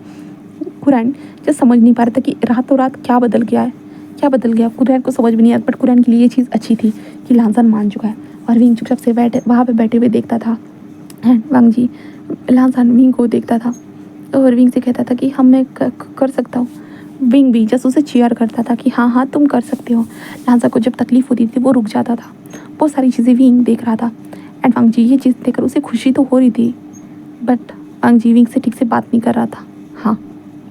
कुरैन जो समझ नहीं पा रहा था कि रातों रात क्या बदल गया है, क्या बदल गया। कुरैन को समझ में नहीं आया, बट कुरैन के लिए ये चीज़ अच्छी थी कि लांजान मान चुका है। और विंग चुपचाप से वहाँ पे बैठे हुए देखता था। एंड वांग जी लांजान विंग को देखता था और विंग से कहता था कि हम मैं कर सकता हूँ। विंग भी जस्ट उसे चीयर करता था कि हाँ हाँ तुम कर सकते हो। लांजा को जब तकलीफ होती थी वो रुक जाता था। वो सारी चीज़ें विंग देख रहा था। एंड वांग जी ये चीज़ देखकर उसे खुशी तो हो रही थी, बट वांग जी विंग से ठीक से बात नहीं कर रहा था। हाँ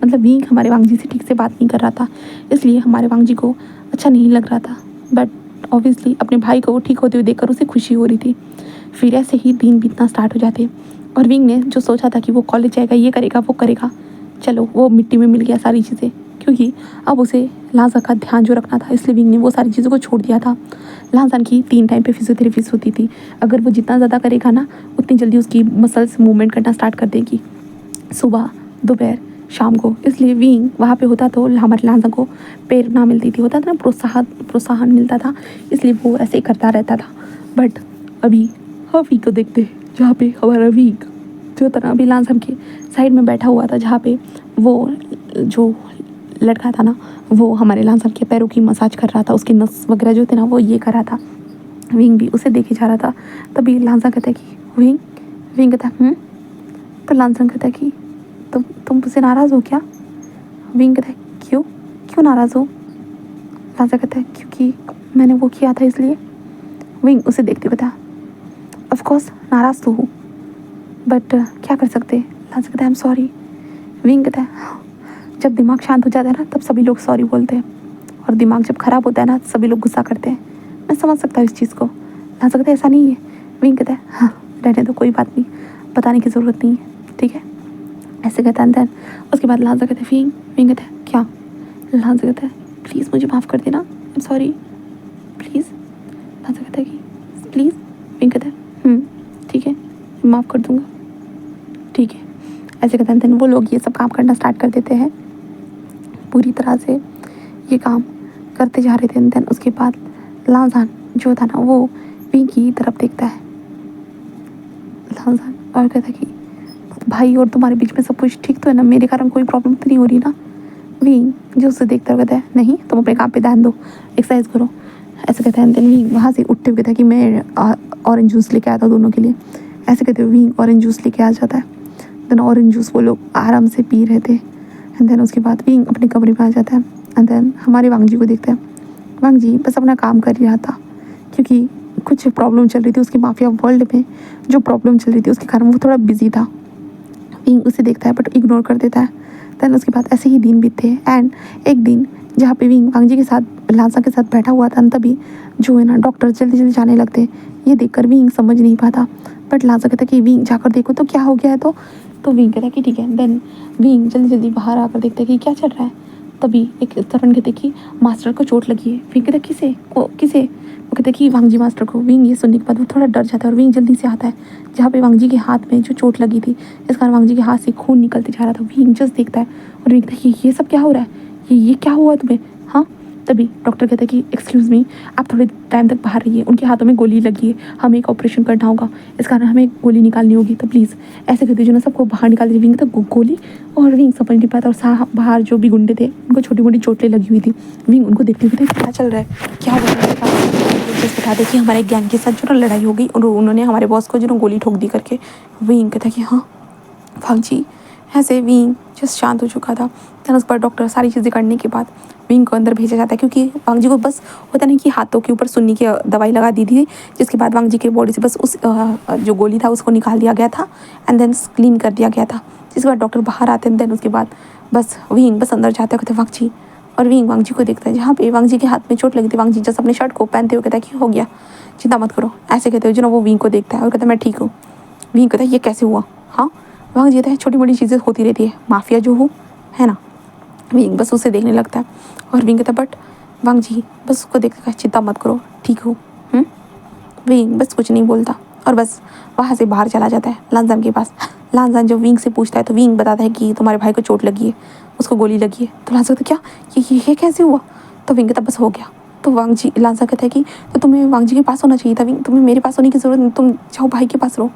मतलब विंग हमारे वांग जी से ठीक से बात नहीं कर रहा था, इसलिए हमारे वांग जी को अच्छा नहीं लग रहा था। बट ऑब्वियसली अपने भाई को ठीक होते हुए देखकर उसे खुशी हो रही थी। फिर ऐसे ही दिन बीतना स्टार्ट हो जाते और विंग ने जो सोचा था कि वो कॉलेज जाएगा, ये करेगा वो करेगा, चलो वो मिट्टी में मिल गया सारी चीज़ें, क्योंकि अब उसे लांजा का ध्यान जो रखना था, इसलिए विंग ने वो सारी चीज़ों को छोड़ दिया था। लांजान की 3 टाइम पे फिजियोथेरेपिस्ट होती थी, अगर वो जितना ज़्यादा करेगा ना उतनी जल्दी उसकी मसल्स मूवमेंट करना स्टार्ट कर देगी, सुबह दोपहर शाम को। इसलिए विंग वहाँ पे होता तो हमारे लांजा को प्रेरणा मिलती थी, होता था ना प्रोत्साहन मिलता था, इसलिए वो ऐसे ही करता रहता था। बट अभी हम वीक को देखते हैं जहाँ पे हमारा वीक जो था ना अभी लांजा के साइड में बैठा हुआ था, जहाँ पे वो जो लड़का था ना वो हमारे लांजा के पैरों की मसाज कर रहा था, उसके नस वगैरह जो थे ना वो ये कर रहा था। विंग भी उसे देखे जा रहा था। तभी लांजा कहता है कि विंग कहता है तो लांजा कहता है कि तुम मुझसे नाराज़ हो क्या? विंग कहता है क्यों नाराज़ हो? लांजा कहता है क्योंकि मैंने वो किया था इसलिए। विंग उसे देखते बता ऑफ कोर्स नाराज़ तो हूँ, बट क्या कर सकते। लांजा कहता है आई एम सॉरी। विंग कहता है जब दिमाग शांत हो जाता है ना तब सभी लोग सॉरी बोलते हैं, और दिमाग जब ख़राब होता है ना सभी लोग गुस्सा करते हैं। मैं समझ सकता हूँ इस चीज़ को। लांजा कहता है ऐसा नहीं है। विंग कहता है हाँ रहने दो, कोई बात नहीं, बताने की ज़रूरत नहीं है, ठीक है, ऐसे कहता है। उसके बाद लांजा कहता है विंग कहता है क्या? लांजा कहता है प्लीज़ मुझे माफ़ कर देना, I am sorry please. Lanja कहता है कि प्लीज़। विंग कहता है ठीक है माफ़ कर दूँगा, ठीक है, ऐसे कहते हैं। वो लोग ये सब काम करना स्टार्ट कर देते हैं, पूरी तरह से ये काम करते जा रहे थे। देन उसके बाद लांजान जो था ना वो विंग की तरफ देखता है, लांजान, और कहता है कि भाई और तुम्हारे बीच में सब कुछ ठीक तो है ना, मेरे कारण कोई प्रॉब्लम तो नहीं हो रही ना? विंग जो उसे देखता हुआ कहता है नहीं तुम अपने काम पे ध्यान दो, एक्सरसाइज करो। ऐसे कहते हैं। देन विंग वहाँ से उठते हुए कहता है कि मैं ऑरेंज जूस लेके आया था दोनों के लिए। ऐसे कहते हुए विंग ऑरेंज जूस लेके आ जाता है। देन ऑरेंज जूस वो लोग आराम से पी रहे थे। एंड देन उसके बाद विंग अपने कमरे में आ जाता है। एंड देन हमारे वांग जी को देखता है। वांग जी बस अपना काम कर रहा था, क्योंकि कुछ प्रॉब्लम चल रही थी उसकी माफिया वर्ल्ड में। जो प्रॉब्लम चल रही थी उसके कारण वो थोड़ा बिजी था। विंग उसे देखता है बट इग्नोर कर देता है। देन उसके बाद ऐसे ही दिन बीतते हैं। एंड एक दिन जहाँ पे विंग वांग जी के साथ लांसा के साथ बैठा हुआ था, तभी जो है ना डॉक्टर जल्दी जल्दी जाने लगते हैं। ये देखकर विंग समझ नहीं पाता, बट लांसा कहता है कि विंग जाकर देखो तो क्या हो गया है। तो विंग कहता है कि ठीक है। देन विंग जल्दी जल्दी बाहर आकर देखता है कि क्या चल रहा है। तभी एक सर्वेंट कहते कि मास्टर को चोट लगी है। विंग कहता किसे किसे। वो कहते कि वांग जी मास्टर को। विंग ये सुनने के बाद वो थोड़ा डर जाता है और विंग जल्दी से आता है जहाँ पे वांग जी के हाथ में जो चोट लगी थी। इस कारण वांग जी के हाथ से खून निकलते जा रहा था। विंग जस्ट देखता है और विंग कहता है ये सब क्या हो रहा है, ये क्या हुआ तुम्हें। हाँ, तभी डॉक्टर कहता है कि एक्सक्यूज़ मी, आप थोड़े टाइम तक बाहर रहिए, उनके हाथों में गोली लगी है, हमें एक ऑपरेशन करना होगा, इस कारण हमें गोली निकालनी होगी, तो प्लीज़ ऐसे कहते जो ना सबको बाहर निकाल दीजिए। विंग तक गोली, और विंग समझ नहीं पाता। और बाहर जो भी गुंडे थे उनको छोटी मोटी चोटें लगी हुई थी। विंग उनको देखते हुए क्या चल रहा है, क्या हो रहा है। जस्ट बता दे कि हमारे गैंग के साथ जो ना लड़ाई हो गई और उन्होंने हमारे बॉस को जो ना गोली ठोक दी करके। विंग कहता कि हाँ वांग जी। ऐसे विंग जस्ट शांत हो चुका था। देन उस पर डॉक्टर सारी चीज़ें करने के बाद विंग को अंदर भेजा जाता है, क्योंकि वांग जी को बस होता नहीं कि हाथों के ऊपर सुन्नी की दवाई लगा दी थी, जिसके बाद वांग जी के बॉडी से बस उस जो गोली था उसको निकाल दिया गया था। एंड देन क्लीन कर दिया गया था, जिसके बाद डॉक्टर बाहर आते हैं। देन उसके बाद बस विंग बस अंदर जाते कहते वांग जी। और विंग वांग जी को देखता है जहाँ पे वांग जी के हाथ में चोट लगी थी। वांग जी जस्ट अपने शर्ट को पहनते हुए कहता है कि हो गया, चिंता मत करो। ऐसे कहते हुए जो ना वो विंग को देखता है और कहता है मैं ठीक हूँ। विंग कहता है ये कैसे हुआ। हाँ, वांग जी कहता है छोटी मोटी चीज़ें होती रहती है, माफिया जो हो है ना। विंग बस उसे देखने लगता है और विंग कहता है बट वांग जी बस उसको देखकर चिंता मत करो, ठीक हो। विंग बस कुछ नहीं बोलता और बस वहाँ से बाहर चला जाता है लांजान के पास। लांजान जब विंग से पूछता है तो विंग बताता है कि तुम्हारे भाई को चोट लगी है, उसको गोली लगी है। तो लांजा कहता क्या ये कैसे हुआ। तो विंग कहता बस हो गया। तो वांग जी लांजा कहता है कि तो तुम्हें वांग जी के पास होना चाहिए था विंग, तुम्हें मेरे पास होने की ज़रूरत नहीं, तुम जाओ भाई के पास रहो।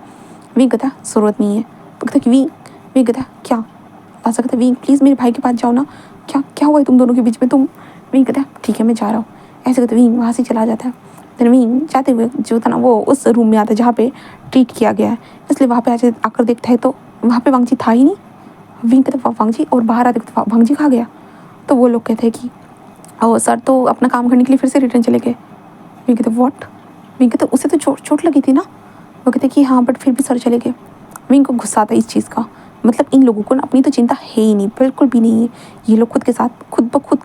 विंग कहता ज़रूरत नहीं है। तो कहता कि विंग कहता क्या। लांजा कहता विंग प्लीज़ मेरे भाई के पास जाओ ना, क्या हुआ है तुम दोनों के बीच में। तुम विंग कहता ठीक है मैं जा रहा हूँ। ऐसे कहते विंग वहाँ से चला जाता है। फिर विंग जाते हुए जो था ना वो उस रूम में आता है जहाँ पे ट्रीट किया गया है, इसलिए वहाँ पे आकर देखता है तो वहाँ पे वांग जी था ही नहीं। विंग कहता वांग जी, और बाहर आते वांग जी कहाँ गया। तो वो लोग कहते हैं कि ओ सर तो अपना काम करने के लिए फिर से रिटर्न चले गए। विंग कहते व्हाट। विंग कहते उसे तो चोट लगी थी ना। वो कहते कि हाँ बट फिर भी सर चले गए। विंग को गुस्सा आता है इस चीज़ का, मतलब इन लोगों को ना अपनी तो चिंता है ही नहीं, बिल्कुल भी नहीं है। ये लोग खुद के साथ खुद ब खुद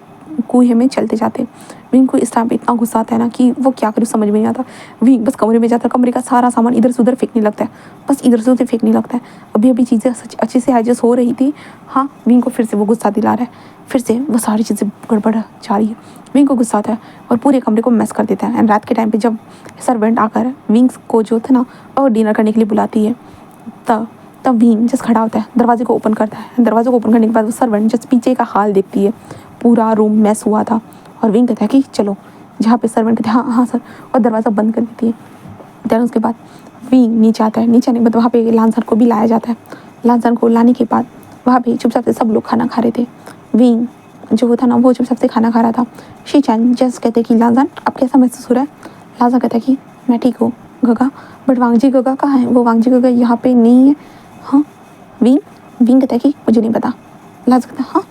कुएं में चलते जाते। विंग को इस टाइम पे इतना गुस्सा आता है ना कि वो क्या करे समझ में नहीं आता। विंग बस कमरे में जाता है, कमरे का सारा सामान इधर से उधर फेंकने लगता है, बस इधर से उधर फेंकने लगता है। अभी चीज़ें अच्छे से एडजस्ट हो रही थी। हाँ, विंग को फिर से वो गुस्सा दिला रहा है, फिर से वो सारी चीज़ें गड़बड़ जा रही है। विंग को गुस्सा आता है और पूरे कमरे को मैस कर देता है। एंड रात के टाइम पे जब सर्वेंट आकर विंग्स को जो था ना और डिनर करने के लिए बुलाती है, तब विंग जस्ट खड़ा होता है, दरवाजे को ओपन करता है। दरवाजे को ओपन करने के बाद वो सर्वेंट जस्ट पीछे का हाल देखती है, पूरा रूम मैस हुआ था। और विंग कहता है कि चलो, जहाँ पे सर्वेंट कहते हैं हाँ सर, और दरवाज़ा बंद कर देती है। देन उसके बाद विंग नीचे आता है। नीचे आने के बाद वहाँ पे लांसन को भी लाया जाता है। लांसन को लाने के बाद वहाँ पे चुपचाप से सब लोग खाना खा रहे थे। विंग जो था ना वो चुपचाप से खाना खा रहा था। शीचान जस्ट कहते कि लांसन अब कैसा महसूस हो रहा है। लांसन कहता है कि मैं ठीक हूँ गगा, बट वांग जी गगा कहाँ है। वो वांग जी गगा यहाँ पे नहीं है। हाँ, विंग कहता है कि मुझे नहीं पता। लांसन कहता है हाँ,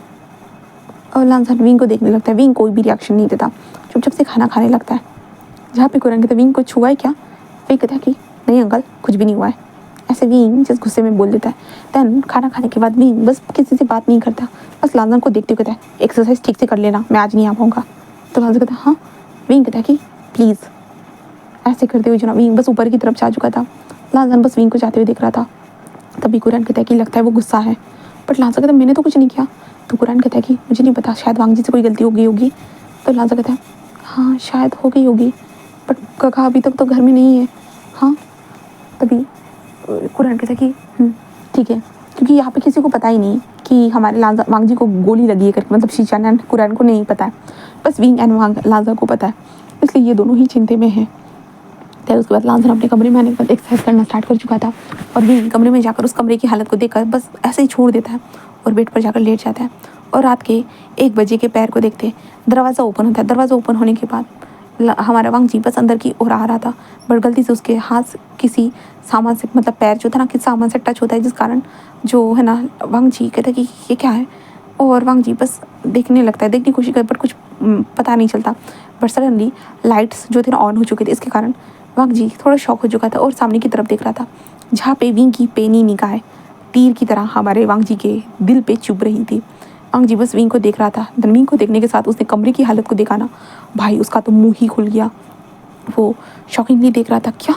और लांसन विंग को देखने लगता है। विंग कोई भी रिएक्शन नहीं देता, चुपचाप से खाना खाने लगता है। जहाँ पे कुरान कहता है विंग को छुआ है क्या। विंग कहता है कि नहीं अंकल कुछ भी नहीं हुआ है। ऐसे विंग जिस गुस्से में बोल देता है। देन खाना खाने के बाद विंग बस किसी से बात नहीं करता, बस लांसन को देखते हुए कहता है एक्सरसाइज ठीक से कर लेना, मैं आज नहीं आ पाऊँगा। तो लांसन कहता है हाँ। विंग कहता है कि प्लीज़। ऐसे करते हुए जो ना विंग बस ऊपर की तरफ जा चुका था। लांसन बस विंग को जाते हुए देख रहा था। तभी कुरान कहता है कि लगता है वो गुस्सा है, बट लांसन कहता है मैंने तो कुछ नहीं किया। तो कुरान कहता है कि मुझे नहीं पता, शायद वांग जी से कोई गलती हो गई होगी। तो लांसन कहता है हाँ शायद हो गई होगी, बट गगा अभी तक तो घर में नहीं है। हाँ, तभी कुरान कहता है कि ठीक है, क्योंकि यहाँ पे किसी को पता ही नहीं कि हमारे वांग जी को गोली लगी है करके, मतलब शीचान एंड कुरान को नहीं पता है, बस विंग एंड लांसन को पता है, इसलिए ये दोनों ही चिंते में हैं। फिर उसके बाद लांसन अपने कमरे में आने के बाद एक्सरसाइज करना स्टार्ट कर चुका था और विंग कमरे में जाकर उस कमरे की हालत को देखकर बस ऐसे ही छोड़ देता है और बेड पर जाकर लेट जाता है। और रात के 1 बजे के पैर को देखते दरवाज़ा ओपन होता है। दरवाज़ा ओपन होने के बाद हमारा वांग जी बस अंदर की ओर आ रहा था, बट गलती से उसके हाथ से किसी सामान से, मतलब पैर जो था ना किसी सामान से टच होता है, जिस कारण जो है ना वांग जी कहता है कि ये क्या है, और वांग जी बस देखने लगता है, देखने की कोशिश कर, बट कुछ पता नहीं चलता। बट सडनली लाइट्स जो थे ना ऑन हो चुके थे, इसके कारण वांग जी थोड़ा शॉक हो चुका था और सामने की तरफ देख रहा था, जहाँ पे विंग की पेनी निगाहें तीर की तरह हमारे वांग जी के दिल पे चुभ रही थी। वांग जी बस विंग को देख रहा था। विंग को देखने के साथ उसने कमरे की हालत को देखा ना, भाई उसका तो मुंह ही खुल गया। वो शॉकिंगली देख रहा था, क्या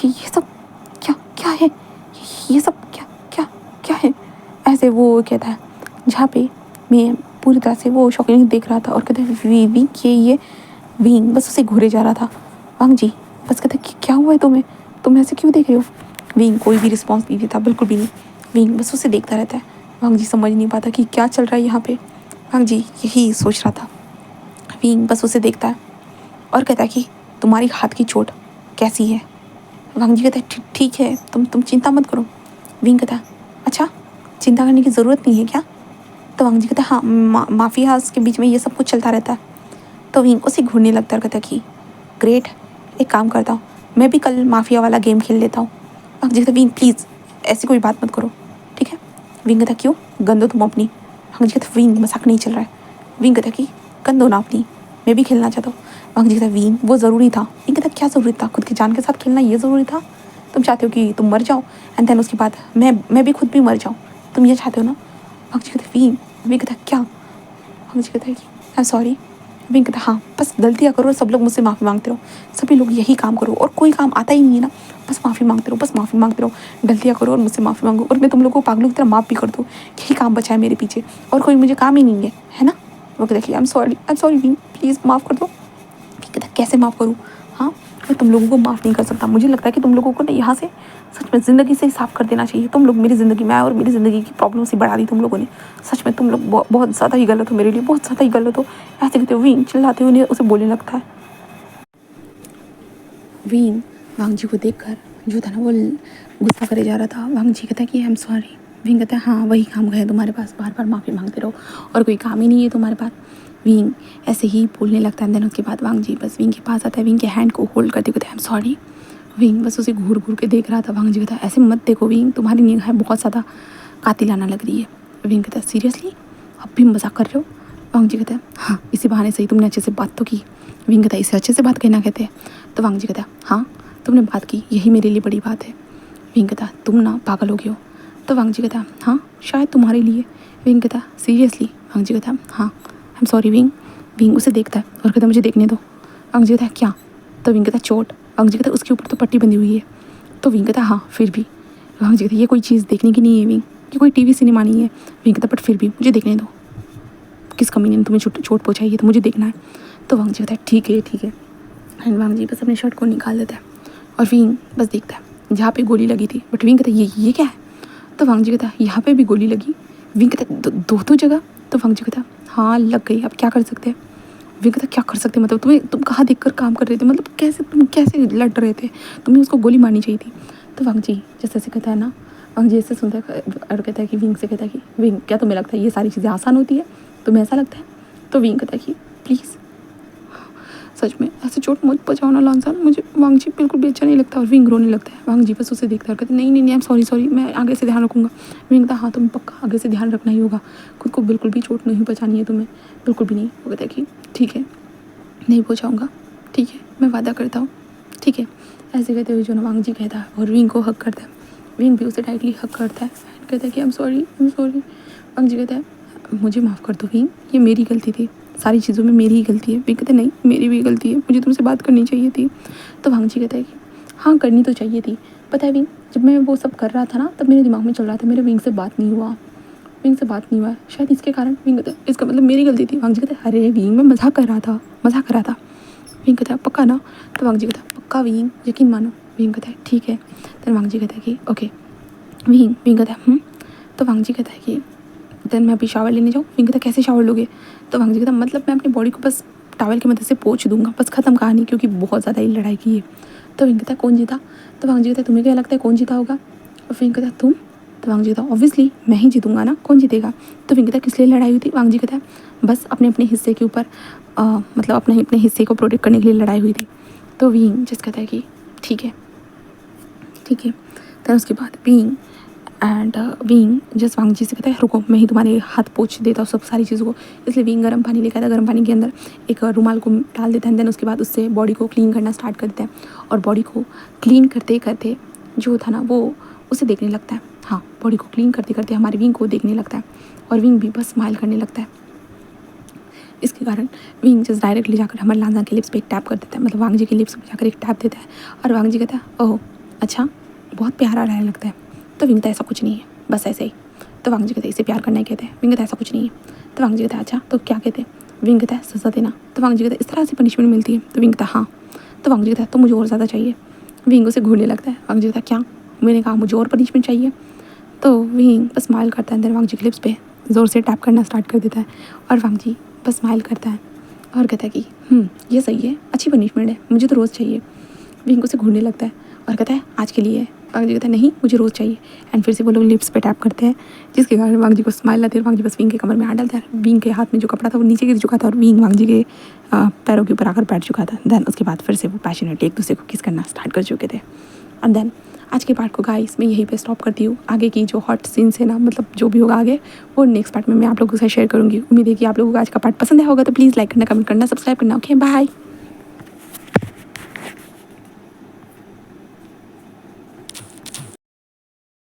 ये सब क्या क्या है, ये सब क्या क्या क्या है, ऐसे वो कहता है, जहाँ पे मैं पूरी तरह से वो शॉकिंगली देख रहा था और कहता है विंग ये विंग बस उसे घूरे जा रहा था। वांग जी बस कहता है कि क्या हुआ है तुम्हें, तुम ऐसे क्यों देख रहे हो। विंग कोई भी रिस्पॉन्स नहीं देता, बिल्कुल भी नहीं। विंग बस उसे देखता रहता है। वांग जी समझ नहीं पाता कि क्या चल रहा है यहाँ पे। वांग जी यही सोच रहा था। विंग बस उसे देखता है और कहता है कि तुम्हारी हाथ की चोट कैसी है। वांग जी कहता है ठीक है, तुम चिंता मत करो। विंग कहता है अच्छा, चिंता करने की ज़रूरत नहीं है क्या। तो वांग जी कहता है हाँ, माफियाज के बीच में ये सब कुछ चलता रहता है। तो विंग उसे घूरने लगता है, कहता है कि ग्रेट, एक काम करता हूँ, मैं भी कल माफिया वाला गेम खेल लेता हूँ। वांग जी कहता है विंग प्लीज़ ऐसी कोई बात मत करो, ठीक है। विंग कहता है क्यों, गंदो तुम अपनी। वांग जी कहता है विंग मजाक नहीं चल रहा है। विंग कहता है कि गंदो ना अपनी, मैं भी खेलना चाहता हूँ। वांग जी कहता है विंग वो ज़रूरी था। विंग कहता है क्या ज़रूरी था, खुद की जान के साथ खेलना ये ज़रूरी था। तुम चाहते हो कि तुम मर जाओ एंड देन उसके बाद मैं भी खुद भी मर जाऊँ, तुम ये चाहते हो ना। वांग जी कहता है विंग कहता है क्या। वांग जी कहता है कि आई एम सॉरी। विंग कहता है हाँ, बस गलतियाँ करो और सब लोग मुझसे माफ़ी मांगते रहो, सभी लोग यही काम करो और कोई काम आता ही नहीं है ना, बस माफ़ी मांगते रहो, बस माफ़ी मांगते रहो, गलतियाँ करो और मुझसे माफ़ी मांगो और मैं तुम लोगों को पागलों की तरह माफ़ भी कर दूँ, यही काम बचा है मेरे पीछे और कोई मुझे काम ही नहीं है ना। वो कहता है कि I am sorry wing, please माफ़ कर दो। कहता है कैसे माफ़ करूँ, हाँ मैं तुम लोगों को माफ़ नहीं कर सकता। मुझे लगता है कि तुम लोगों को ना यहाँ से सच में ज़िंदगी से साफ कर देना चाहिए। तुम लोग मेरी ज़िंदगी में आए और मेरी ज़िंदगी की प्रॉब्लम से बढ़ा दी तुम लोगों ने। सच में तुम लोग बहुत ज़्यादा ही गलत हो मेरे लिए, बहुत ज़्यादा ही गलत हो। ऐसे कहते हो विंग चिल्लाते हुए उसे बोलने लगता है। विंग वांग जी को देखकर जो था ना वो गुस्सा करे जा रहा था। वांग जी कहता है कि आई एम सॉरी। विंग कहता है हाँ वही काम है तुम्हारे पास, बार बार माफ़ी मांगते रहो और कोई काम ही नहीं है तुम्हारे पास। विंग ऐसे ही बोलने लगता है। देन उसके बाद वांग जी बस विंग के पास आता है, विंग के हैंड को होल्ड करते कहते हैं आई एम सॉरी। विंग बस उसे घूर घूर के देख रहा था। वांग जी कहता है ऐसे मत देखो विंग, तुम्हारी निगाहें बहुत ज़्यादा कातिलाना लग रही है। विंग कहता है सीरियसली, अब भी मजाक कर रहे हो। वांग जी कहता है हाँ, इसी बहाने सही तुमने अच्छे से बात तो की। विंग कहता है इसे अच्छे से बात कहना कहते हैं। तो वांग जी कहता है हाँ तुमने बात की, यही मेरे लिए बड़ी बात है। विंग कहता है तुम ना पागल हो गए हो। तो वांग जी कहता है हाँ शायद तुम्हारे लिए। विंग कहता है सीरियसली। वांग जी कहता है हाँ I am sorry wing. Wing उसे देखता है और कहता है मुझे देखने दो। वांग जी कहता है क्या। तो विंग कहता है चोट। वांग जी कहता है उसके ऊपर तो पट्टी बंधी हुई है। तो विंग कहता है हाँ फिर भी। वांग जी कहता है ये कोई चीज़ देखने की नहीं है विंग, ये कोई टीवी सिनेमा नहीं है। विंग कहता है बट फिर भी मुझे देखने दो, किस कमीने ने तुम्हें चोट पहुँचाई है तो मुझे देखना है। तो वांग जी कहता है ठीक है ठीक है। एंड वांग जी बस अपने शर्ट को निकाल देता है और विंग बस देखता है जहाँ पे गोली लगी थी। बट विंग कहता है ये क्या है। तो वांग जी कहता है यहाँ पे भी गोली लगी। विंग कहता है दो जगह। तो वांग जी कहता है हाँ लग गई, अब क्या कर सकते हैं। विंग कहता है क्या कर सकते हैं, मतलब तुम कहाँ देख कर काम कर रहे थे, मतलब तुम कैसे लड़ रहे थे, तुम्हें उसको गोली मारनी चाहिए थी। तो वांग जी जैसे ऐसे कहता है ना, वांग जी ऐसे सुनता है और कहता है कि विंग से कहता है कि विंग क्या तुम्हें लगता है ये सारी चीज़ें आसान होती है, तुम्हें ऐसा लगता है। तो विंग कहता है कि प्लीज़ सच में ऐसे चोट मत पहुँचाओ ना लॉन्सन, मुझे। वांग जी बिल्कुल भी अच्छा नहीं लगता और विंग रोने लगता है। वांग जी बस उसे देखता है, कहते नहीं नहीं नहीं आई एम सॉरी मैं आगे से ध्यान रखूँगा। विंग कहता हाँ तुम्हें पक्का आगे से ध्यान रखना ही होगा, खुद को बिल्कुल भी चोट नहीं पहुँचानी है तुम्हें, बिल्कुल भी नहीं। वो कहता है कि ठीक है नहीं पहुँचाऊँगा, ठीक है मैं वादा करता हूँ, ठीक है। ऐसे कहते हुए जो ना वांग जी कहता है और विंग को हक करता है। विंग भी उसे टाइटली हक करता है, कहता है कि आई एम सॉरी। वांग जी कहता है मुझे माफ़ कर दो विंग, ये मेरी गलती थी, सारी चीज़ों में मेरी ही गलती है। विंग कहते नहीं मेरी भी गलती है, मुझे तुमसे बात करनी चाहिए थी। तो वांग जी कहता है कि हाँ करनी तो चाहिए थी। पता है विंग, जब मैं वो सब कर रहा था ना तब मेरे दिमाग में चल रहा था मेरे विंग से बात नहीं हुआ, विंग से बात नहीं हुआ शायद इसके कारण। विंग कहता है इसका मतलब मेरी गलती थी। वांग जी कहता है अरे विंग मैं मजाक कर रहा था। विंग कहता है पक्का ना। तो वांग जी कहता है पक्का विंग, यकीन मानो। विंग कहता है ठीक है। तो वांग जी कहता है कि ओके। विंग कहता है तो वांग जी कहता है कि देन मैं अभी शावर लेने जाऊँ। विंग कहता है कैसे शावर लोगे। तो वांग जी कहता है मतलब मैं अपनी बॉडी को बस टॉवल की मदद से पोंछ दूंगा, बस खत्म कहानी, क्योंकि बहुत ज़्यादा ही लड़ाई की है। तो विंग कहता है कौन जीता। तो वांग जी कहता है तुम्हें क्या लगता है कौन जीता होगा। और विंग कहता है तुम। तो वांग जी कहता ऑब्वियसली मैं ही जीतूंगा ना, कौन जीतेगा। तो विंग कहता किस लिए लड़ाई हुई थी। वांग जी कहता है बस अपने अपने हिस्से के ऊपर मतलब अपने अपने हिस्से को प्रोटेक्ट करने के लिए लड़ाई हुई थी। तो विंग जस्ट कहता है कि ठीक है ठीक है। फिर उसके बाद विंग एंड विंग जस्ट वांग जी से कहता है रुको मैं ही तुम्हारे हाथ पोंछ देता हूँ सब सारी चीज़ों को। इसलिए विंग गर्म पानी लेकर आता है, गर्म पानी के अंदर एक रुमाल को डाल देता है। देन उसके बाद उससे बॉडी को क्लीन करना स्टार्ट कर देता है और बॉडी को क्लीन करते करते जो था ना वो उसे देखने लगता है। हाँ, बॉडी को क्लीन करते करते हमारे विंग को देखने लगता है और विंग भी बस स्माइल करने लगता है। इसके कारण विंग जस्ट डायरेक्टली जाकर हमारे लांजा के लिप्स पे एक टैप कर देता है, मतलब वांग जी के लिप्स पे जाकर एक टैप देता है और वांग जी कहता है ओह अच्छा बहुत प्यारा रहने लगता है। तो विंग कहता है ऐसा कुछ नहीं है, बस ऐसे ही। तो वांग जी कहते हैं इसे प्यार करना ही कहते हैं। विंग कहता है ऐसा कुछ नहीं है। तो वांग जी कहता है अच्छा तो क्या कहते हैं। विंग कहता है सजा देना। तो वांग जी कहता है इस तरह से पनिशमेंट मिलती है। तो विंग कहता है हाँ। तो वांग जी कहता है तो मुझे और ज़्यादा चाहिए। विंग उसे घूरने लगता है। वांग जी कहता है क्या, मैंने कहा मुझे और पनिशमेंट चाहिए। तो विंग बस स्माइल करता है, देन वांग जी के लिप्स पे ज़ोर से टैप करना स्टार्ट कर देता है और वांग जी बस स्माइल करता है और कहता है कि ये सही है, अच्छी पनिशमेंट है, मुझे तो रोज़ चाहिए। विंग उसे घूरने लगता है और कहता है आज के लिए है। वांग जी कहता है नहीं मुझे रोज़ चाहिए। एंड फिर से वो लोग लिप्स पे टैप करते हैं जिसके कारण वांग जी को स्माइल आती है। वांग जी बस विंग के कमर में हाथ डालता है। विंग के हाथ में जो कपड़ा था वो नीचे गिर चुका था और विंग वांग जी के पैरों के ऊपर आकर बैठ चुका था। देन उसके बाद फिर से वो पैशनेटली एक दूसरे को किस करना स्टार्ट कर चुके थे। एंड देन आज के पार्ट को गाइस मैं यहीं पे स्टॉप करती हूँ। आगे की जो हॉट सीन्स है ना, मतलब जो भी होगा आगे वो नेक्स्ट पार्ट में मैं आप लोगों के साथ शेयर करूँगी। उम्मीद है कि आप लोगों को आज का पार्ट पसंद आया होगा। तो प्लीज़ लाइक करना, कमेंट करना, सब्सक्राइब करना। Okay bye.